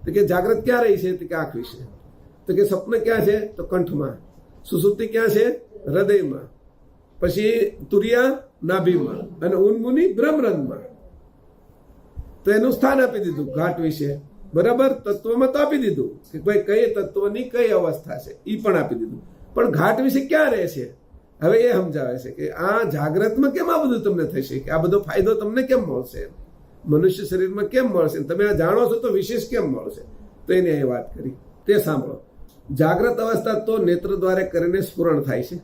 તો કે જાગ્રત ક્યાં રહી છે? તો કે આંખ વિશે. તો કે સ્વપ્ન ક્યાં છે? તો કંઠમાં. સુસુપ્તિ ક્યાં છે? હૃદયમાં. પછી તુરિયા નાભીમાં, અને ઉન્મુનિ બ્રહ્મરંધમાં. તો એનું સ્થાન આપી દીધું ઘાટ વિશે. બરાબર, તત્વમાં તો આપી દીધું કે ભાઈ કઈ તત્વની કઈ અવસ્થા છે એ પણ આપી દીધું. પણ ઘાટ વિશે ક્યાં રહે છે હવે એ સમજાવે છે કે આ જાગ્રતમાં કેમ આ બધું તમને થશે, કે આ બધો ફાયદો તમને કેમ મળશે, મનુષ્ય શરીરમાં કેમ મળશે, તમે આ જાણો છો તો વિશેષ કેમ મળશે. તો એની અહીં વાત કરી તે સાંભળો. જાગ્રત અવસ્થા તો નેત્ર દ્વારે કરીને સ્ફુરણ થાય છે.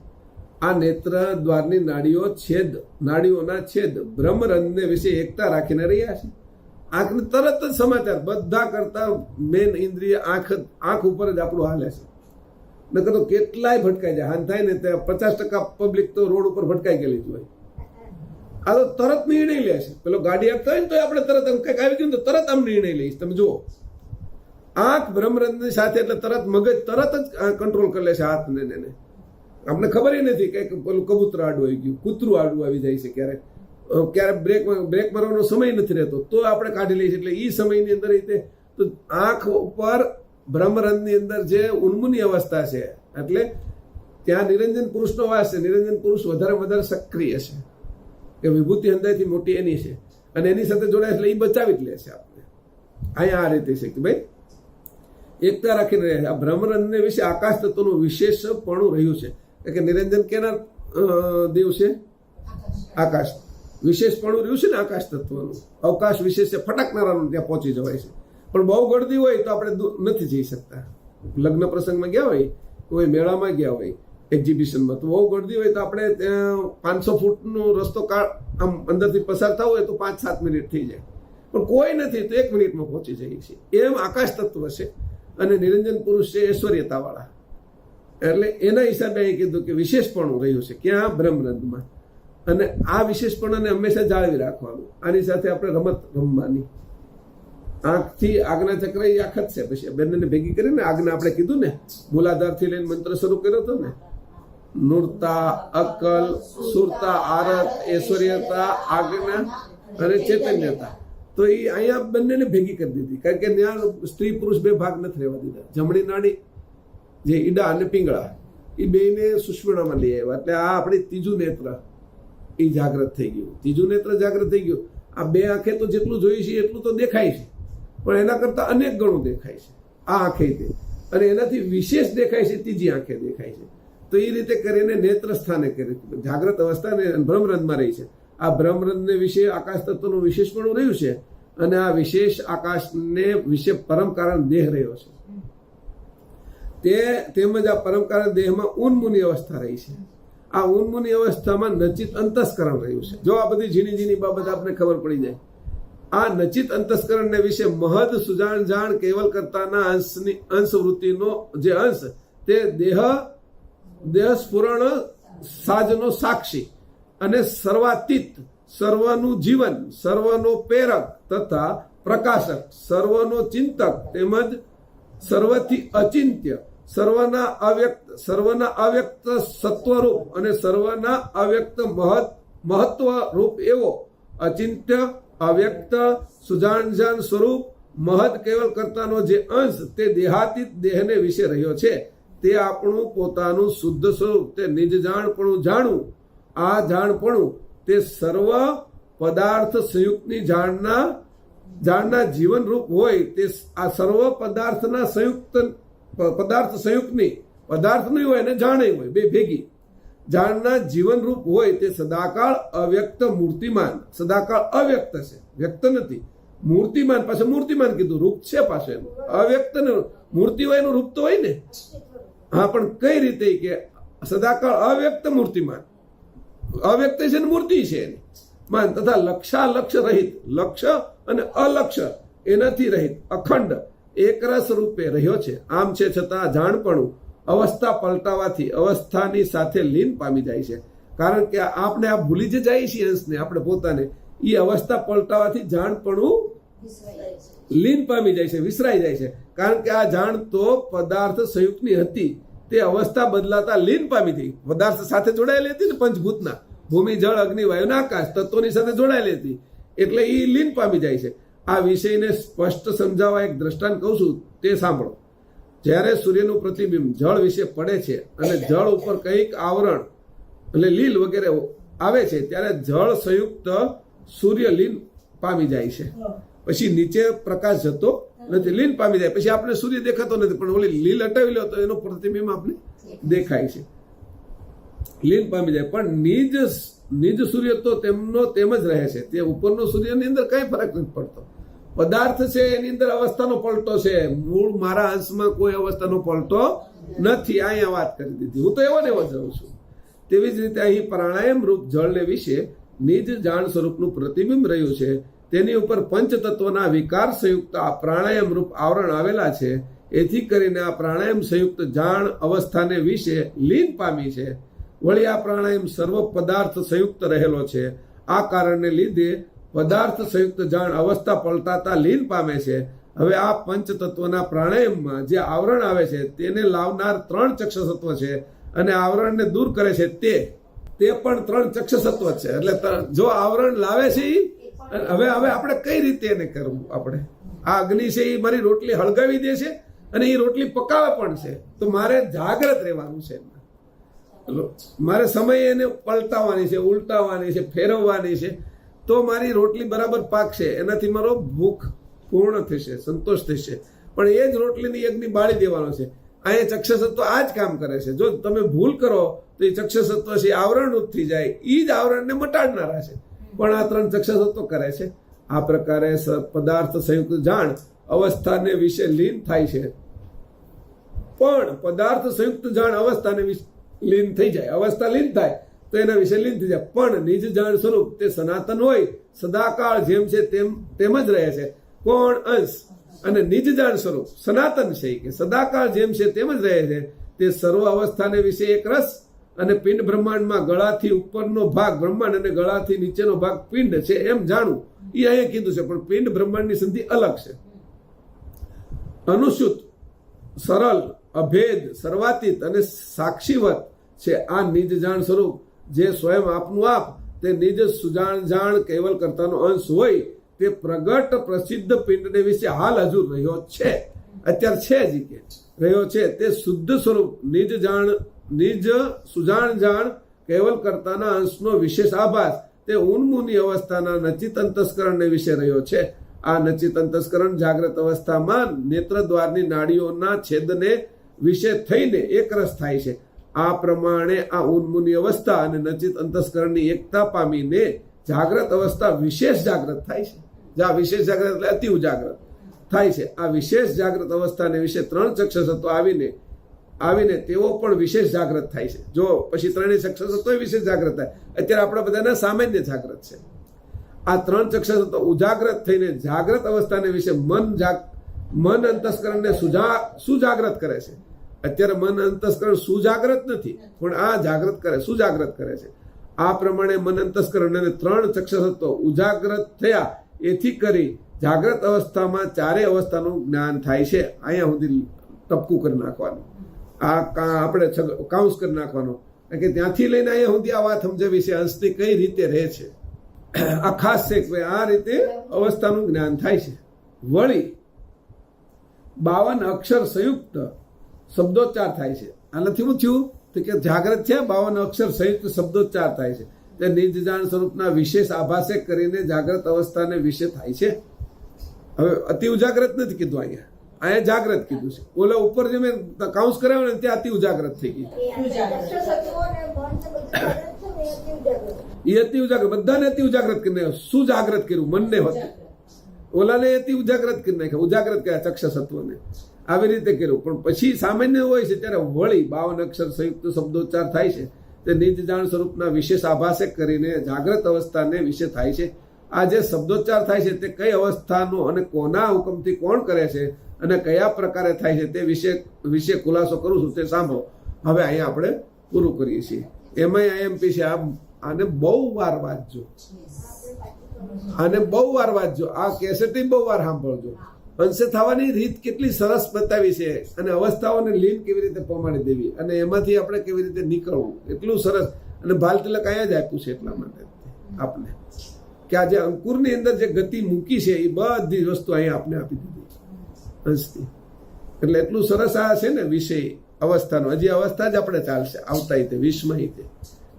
આ નેત્ર દ્વારની નાડીઓના છેદ બ્રહ્મરંધને વિશે એકતા રાખીને રહ્યા છે. આંખને તરત જ સમાચાર, બધા કરતા મેન ઇન્દ્રિય આંખ ઉપર જ આપણું હાલે છે. નકર તો કેટલાય ભટકાઈ જાય. હાન થાય ને ત્યાં 50% પબ્લિક તો રોડ ઉપર ભટકાઈ ગયેલી જ હોય. આ તો તરત નિર્ણય લે છે. પેલો ગાડી આપતા હોય ને તો આપણે તરત કંઈક આવી ગયું તો તરત આમ નિર્ણય લઈશ. તમે જુઓ, આંખ બ્રહ્મરંધની સાથે એટલે તરત મગજ તરત જ કંટ્રોલ કરી લે છે હાથને. એને આપણે ખબર નથી કે પેલું કબૂતર આડું આવી ગયું, કૂતરું આડું આવી જાય છે. ક્યારેક બ્રેક મારવાનો સમય નથી રહેતો તો આપણે કાઢી લઈએ છીએ. એટલે એ સમયની અંદર રીતે તો આંખ ઉપર બ્રહ્મરંધની અંદર જે ઉન્મુની અવસ્થા છે, એટલે ત્યાં નિરંજન પુરુષનો વાસ છે. નિરંજન પુરુષ વધારે સક્રિય છે, કે વિભૂતિ હૃદયથી મોટી એની છે, અને એની સાથે જોડાય એટલે એ બચાવી જ લે છે આપણે. અહીંયા આ રીતે છે કે ભાઈ એકતા રાખીને રહે છે. આ બ્રહ્મરંધને વિશે આકાશ તત્વનું વિશેષપણું રહ્યું છે. કે નિરંજન કેના દેવ છે? આકાશ. વિશેષપણું રહ્યું છે ને આકાશ તત્વનું. અવકાશ વિશેષ છે, ફટાકનારાનું ત્યાં પહોંચી જવાય છે. પણ બહુ ગળદી હોય તો આપણે નથી જઈ શકતા. લગ્ન પ્રસંગમાં ગયા હોય, કોઈ મેળામાં ગયા હોય, એક્ઝિબિશનમાં, તો બહુ ગળદી હોય તો આપણે ત્યાં 500 ફૂટનો રસ્તો આમ અંદરથી પસાર થવો હોય તો 5-7 મિનિટ થઈ જાય. પણ કોઈ નથી તો 1 મિનિટમાં પહોંચી જઈએ છીએ. એમ આકાશ તત્વ છે. અને નિરંજન પુરુષ છે ઐશ્વર્યતાવાળા. એટલે એના હિસાબે અહીં કીધું કે વિશેષપણું રહ્યું છે. ક્યાં? બ્રહ્મરંધમાં. અને આ વિશેષપણને હંમેશા જાળવી રાખવાનું. આની સાથે આપણે રમત રમવાની. આંખથી આજ્ઞા ચક્ર એ આંખ જ છે. પછી બંનેને ભેગી કરીને આજ્ઞા આપણે કીધું ને, મૂલાધારથી લઈને મંત્ર શરૂ કર્યો હતો ને, નૂરતા, અક્કલ, સુરતા, આરત, ઐશ્વર્યતા, આજ્ઞા અને ચૈતન્યતા. તો એ અહીંયા બંનેને ભેગી કરી દીધી. કારણ કે ત્યાં સ્ત્રી પુરુષ બે ભાગ નથી રહેવા દીધા. જમણી નાડી જે ઈડા અને પિંગળા એ બેને સુષ્મણામાં લઈ આવ્યા. એટલે આ આપણી ત્રીજું નેત્ર એ જાગ્રત થઈ ગયું. ત્રીજું નેત્ર જાગ્રત થઈ ગયું. આ બે આંખે તો જેટલું જોઈએ છે એટલું તો દેખાય છે, પણ એના કરતા અનેક ગણું દેખાય છે આ આંખે તે. અને એનાથી વિશેષ દેખાય છે ત્રીજી આંખે દેખાય છે. તો એ રીતે કરીને નેત્ર સ્થાને કરી જાગ્રત અવસ્થા ને બ્રહ્મરંધમાં રહી છે. આ બ્રહ્મરંધને વિશે આકાશ તત્વનું વિશેષપણું રહ્યું છે. અને આ વિશેષ આકાશને વિશે પરમ કારણ દેહ રહ્યો છે. તેમજ આ પરમ કારણ દેહમાં ઉન્મુની અવસ્થા રહી છે. આ ઉન્મુની અવસ્થામાં નચિત અંતસ્કરણ રહ્યું છે. જો આ બધી ઝીણી બાબત આપને ખબર પડી જાય. આ નચિત અંતસ્કરણને વિશે મહદ સુજાણ કેવલ કરતાના અંશવૃત્તિનો જે અંશ તે દેહ સ્ફુરણ સાજનો સાક્ષી અને સર્વાતીત, સર્વનું જીવન, સર્વનો પ્રેરક તથા પ્રકાશક, સર્વનો ચિંતક, તેમજ સર્વથી અચિંત્ય, સર્વના અવ્યક્ત સત્વરૂપ અને સર્વના અવ્યક્ત મહત્વ રૂપ એવો અચિંત્ય, અવ્યક્ત, સુજાણ સ્વરૂપ મહદ કેવલ કરતાનો જે અંશ તે દેહાતીત દેહને વિશે રહ્યો છે. તે આપણું પોતાનું શુદ્ધ સ્વરૂપ, તે નિજ જાણપણું જાણવું. આ જાણપણું તે તે સર્વ પદાર્થ સંયુક્તની જાણના જીવન રૂપ હોય તે આ સર્વ પદાર્થના પદાર્થ સંયુક્તની પદાર્થ નહીં હોય અને જાણે હોય બે ભેગી જાણના જીવન રૂપ હોય તે સદાકાળ અવ્યક્ત મૂર્તિમાન સદાકાળ અવ્યક્ત છે વ્યક્ત નથી મૂર્તિમાન પાછું મૂર્તિમાન કીધું રૂપ છે પાછું એનું અવ્યક્ત ને મૂર્તિ હોય એનું રૂપ તો હોય ને હા પણ કઈ રીતે કે સદાકાળ અવ્યક્ત મૂર્તિમાન અવ્યક્ત છે ને મૂર્તિ છે એની માન તથા લક્ષ રહિત લક્ષ્ય અને અલક્ષ્ય એનાથી રહિત અખંડ એકરસ રૂપે રહ્યો છે આમ છે છતાં જાણપણું અવસ્થા પલટાવાથી અવસ્થાની સાથે લીન પામી જાય છે કારણ કે આપણે આ ભૂલી જ જાય છીએ અંશને આપણે પોતાને એ અવસ્થા પલટાવાથી જાણપણું લીન પામી જાય છે વિસરાઈ જાય છે કારણ કે આ જાણ તો પદાર્થ સંયુક્તની હતી તે અવસ્થા બદલાતા લીન પામી હતી પદાર્થ સાથે જોડાયેલી હતી ને પંચભૂતના ભૂમિ જળ અગ્નિ વાયુ અને આકાશ તત્વોની સાથે જોડાયેલી હતી એટલે એ લીન પામી જાય છે આ વિષયને સ્પષ્ટ સમજાવવા એક દ્રષ્ટાંત કહું છું તે સાંભળો જ્યારે સૂર્યનું પ્રતિબિંબ જળ વિશે પડે છે અને જળ ઉપર કંઈક આવરણ એટલે લીલ વગેરે આવે છે ત્યારે જળ સંયુક્ત સૂર્ય લીન પામી જાય છે પછી નીચે પ્રકાશ જતો નથી લીન પામી જાય પછી આપણે સૂર્ય દેખાતો નથી પણ ઓલી લીલ હટાવી લો તો એનો પ્રતિબિંબ આપણે દેખાય છે લીન પામી જાય પણ નિજ સૂર્ય તો તેમનો તેમ જ રહે છે તે ઉપરનો સૂર્યની અંદર કઈ ફરક નથી પડતો પદાર્થ છે એની અંદર અવસ્થાનો પલટો છે મૂળ મારા અંશમાં કોઈ અવસ્થાનો પલટો નથી અહીંયા વાત કરી દીધી હું તો એવો ને એવો જાઉં છું તેવી જ રીતે અહીં પ્રાણાયામ રૂપ જળને વિશે નિજ જાણ સ્વરૂપનું પ્રતિબિંબ રહ્યું છે તેની ઉપર પંચતત્વના વિકાર સંયુક્ત આ પ્રાણાયામ રૂપ આવરણ આવેલા છે એથી કરીને આ પ્રાણાયામ સંયુક્ત જાણ અવસ્થાને વિશે લીન પામી છે વળી આ પ્રાણાયામ સર્વ પદાર્થ સંયુક્ત રહેલો છે આ કારણને લીધે પદાર્થ સંયુક્ત જાણ અવસ્થા પલટાતા લીન પામે છે હવે આ પંચતત્વના પ્રાણાયામમાં જે આવરણ આવે છે તેને લાવનાર 3 ચક્ષસત્વ છે અને આવરણને દૂર કરે છે તે પણ 3 ચક્ષસત્વ છે એટલે જો આવરણ લાવે છે હવે આપણે કઈ રીતે એને કરવું આપણે આ અગ્નિ છે એ મારી રોટલી હળગાવી દે છે અને એ રોટલી પકાવે પણ છે તો મારે જાગ્રત રહેવાનું છે મારે સમય એને પલટાવવાની છે ઉલટાવવાની છે ફેરવવાની છે તો મારી રોટલી બરાબર પાકશે એનાથી મારો ભૂખ પૂર્ણ થશે સંતોષ થશે પણ એ જ રોટલીની યજ્ઞ બાળી દેવાનો છે અહીંયા ચક્ષસત્વ આ જ કામ કરે છે જો તમે ભૂલ કરો તો એ ચક્ષસત્વ છે આવરણ થઈ જાય એ જ આવરણને મટાડનારા છે પણ આ 3 ચક્ષસત્વ કરે છે આ પ્રકારે પદાર્થ સંયુક્ત જાણ અવસ્થાને વિશે લીન થાય છે પણ પદાર્થ સંયુક્ત જાણ અવસ્થાને લીન થઈ જાય અવસ્થા લીન થાય તો એના વિશે લીન થઈ જાય પણ નિજ જાણ સ્વરૂપ તે સનાતન હોય સદાકાળ જેમ છે તેમ જ રહે છે કોણ અંશ અને નિજ જાણ સ્વરૂપ સનાતન છે કે સદાકાળ જેમ છે તેમ જ રહે છે તે સર્વ અવસ્થાને વિશે એક રસ અને પિંડ બ્રહ્માંડમાં ગળાથી ઉપરનો ભાગ બ્રહ્માંડ અને ગળાથી નીચેનો ભાગ પિંડ છે એમ જાણવું એ અહીંયા કીધું છે પણ પિંડ બ્રહ્માંડની સંધિ અલગ છે અનુસૂત સરળ અભેદ સર્વાતીત અને સાક્ષીવત છે આ નિજ જાણ સ્વરૂપ જે સ્વયં આપનું આપ તે નિજ સુજાણ કેવલ કરતાનો અંશ હોય તે પ્રગટ પ્રસિદ્ધ પિંડને વિશે હાલ હજુ રહ્યો છે અત્યારે છે જ કે રહ્યો છે તે શુદ્ધ સ્વરૂપ નિજ સુજાણ કેવલ કરતાના અંશનો વિશેષ આભાસ તે ઉન્મુની અવસ્થાના નચિત અંતસ્કરણને વિશે રહ્યો છે આ નચિત અંતસ્કરણ જાગ્રત અવસ્થામાં નેત્ર દ્વારની નાડીઓના છેદને વિશે થઈને એકરસ થાય છે આ પ્રમાણે આ ઉન્મુની અવસ્થા અને નચિત અંતસ્કરણની એકતા પામીને જાગ્રત અવસ્થા વિશેષ જાગ્રત થાય છે જ્યાં વિશેષ જાગ્રત એટલે અતિ ઉજાગ્રત થાય છે આ વિશેષ જાગ્રત અવસ્થાને વિશે 3 ચક્ષસત્વ આવીને તેઓ પણ વિશેષ જાગ્રત થાય છે જો પછી 3 ચક્ષસત્વ વિશેષ જાગ્રત થાય અત્યારે આપણા બધાના સામાન્ય જાગ્રત છે આ 3 ચક્ષસત્વ ઉજાગ્રત થઈને જાગ્રત અવસ્થાને વિશે મન અંતસ્કરણને સુજાગ્રત કરે છે અત્યારે મન અંતસ્કરણ સુજાગ્રત નથી પણ આ જાગ્રત કરે સુજાગ્રત કરે છે આ પ્રમાણે મન અંતસ્કરણ અને 3 ચક્ષસત્વ ઉજાગ્રત થયા એથી કરી જાગ્રત અવસ્થામાં 4 અવસ્થાનું જ્ઞાન થાય છે અહીંયા સુધી ટપકું કરી નાખવાનું આ આપણે કાઉન્સ કરી નાખવાનું કે ત્યાંથી લઈને અહીંયા સુધી આ વાત સમજાવી છે અંશની કઈ રીતે રહે છે આ ખાસ છે કે આ રીતે અવસ્થાનું જ્ઞાન થાય છે વળી 52 અક્ષર સંયુક્ત શબ્દોચ્ચાર થાય છે આનાથી શું થયું તો કે જાગ્રત છે 52 અક્ષર સંયુક્ત શબ્દોચ્ચાર થાય છે તે નિજ જાણ સ્વરૂપના વિશેષ આભાસે કરીને જાગ્રત અવસ્થાને વિશે થાય છે. હવે અતિ ઉજાગ્રત નથી કીધું, અહીંયા જાગ્રત કીધું છે. ઓલા ઉપર જે મેં કાઉન્સ કરાવ્યો ને ત્યાં અતિ ઉજાગ્રત થઈ ગઈ. એ અતિ ઉજાગ્રત, બધાને અતિ ઉજાગ્રત કરી નાખ્યું. શું જાગ્રત કર્યું? મનને હતું. ઓલાને અતિ ઉજાગ્રત કરી નાખ્યા, ઉજાગ્રત કર્યા ચક્ષસત્વને, આવી રીતે કર્યું. પણ પછી સામાન્ય હોય છે ત્યારે વળી 52 અક્ષર સંયુક્ત શબ્દોચ્ચાર થાય છે. તે નિજ જાણ સ્વરૂપના વિશેષ આભાસે કરીને જાગ્રત અવસ્થાને વિશે થાય છે. આ જે શબ્દોચ્ચાર થાય છે તે કઈ અવસ્થાનો અને કોના હુકમથી કોણ કરે છે અને કયા પ્રકારે થાય છે તે વિશે ખુલાસો કરું છું, તે સાંભળો. હવે અહીંયા આપણે પૂરું કરીએ છીએ. એમાંય IMP છે, આને બહુ વાર વાંચજો, આને બહુ વાર વાંચજો. આ કેસેટ બહુ વાર સાંભળજો. અંશે થવાની રીત કેટલી સરસ બતાવી છે અને અવસ્થાઓને લીન કેવી રીતે પમાડી દેવી અને એમાંથી આપણે કેવી રીતે નીકળવું, એટલું સરસ. અને ભાલ તિલક અહીંયા જ આપ્યું છે એટલા માટે આપણે કે આ જે અંકુરની અંદર જે ગતિ મૂકી છે એ બધી વસ્તુ અહીંયા આપણે આપી દીધી અંશથી. એટલે એટલું સરસ આ છે ને વિષય અવસ્થાનો. હજી અવસ્થા જ આપણે ચાલશે આવતા રીતે 20માં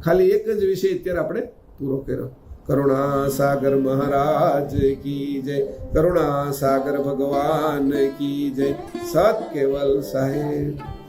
ખાલી એક જ વિષય અત્યારે આપણે પૂરો કર્યો. કરુણા સાગર મહારાજ કી જય, કરુણા સાગર ભગવાન કી જય, સત કેવલ સાહેબ.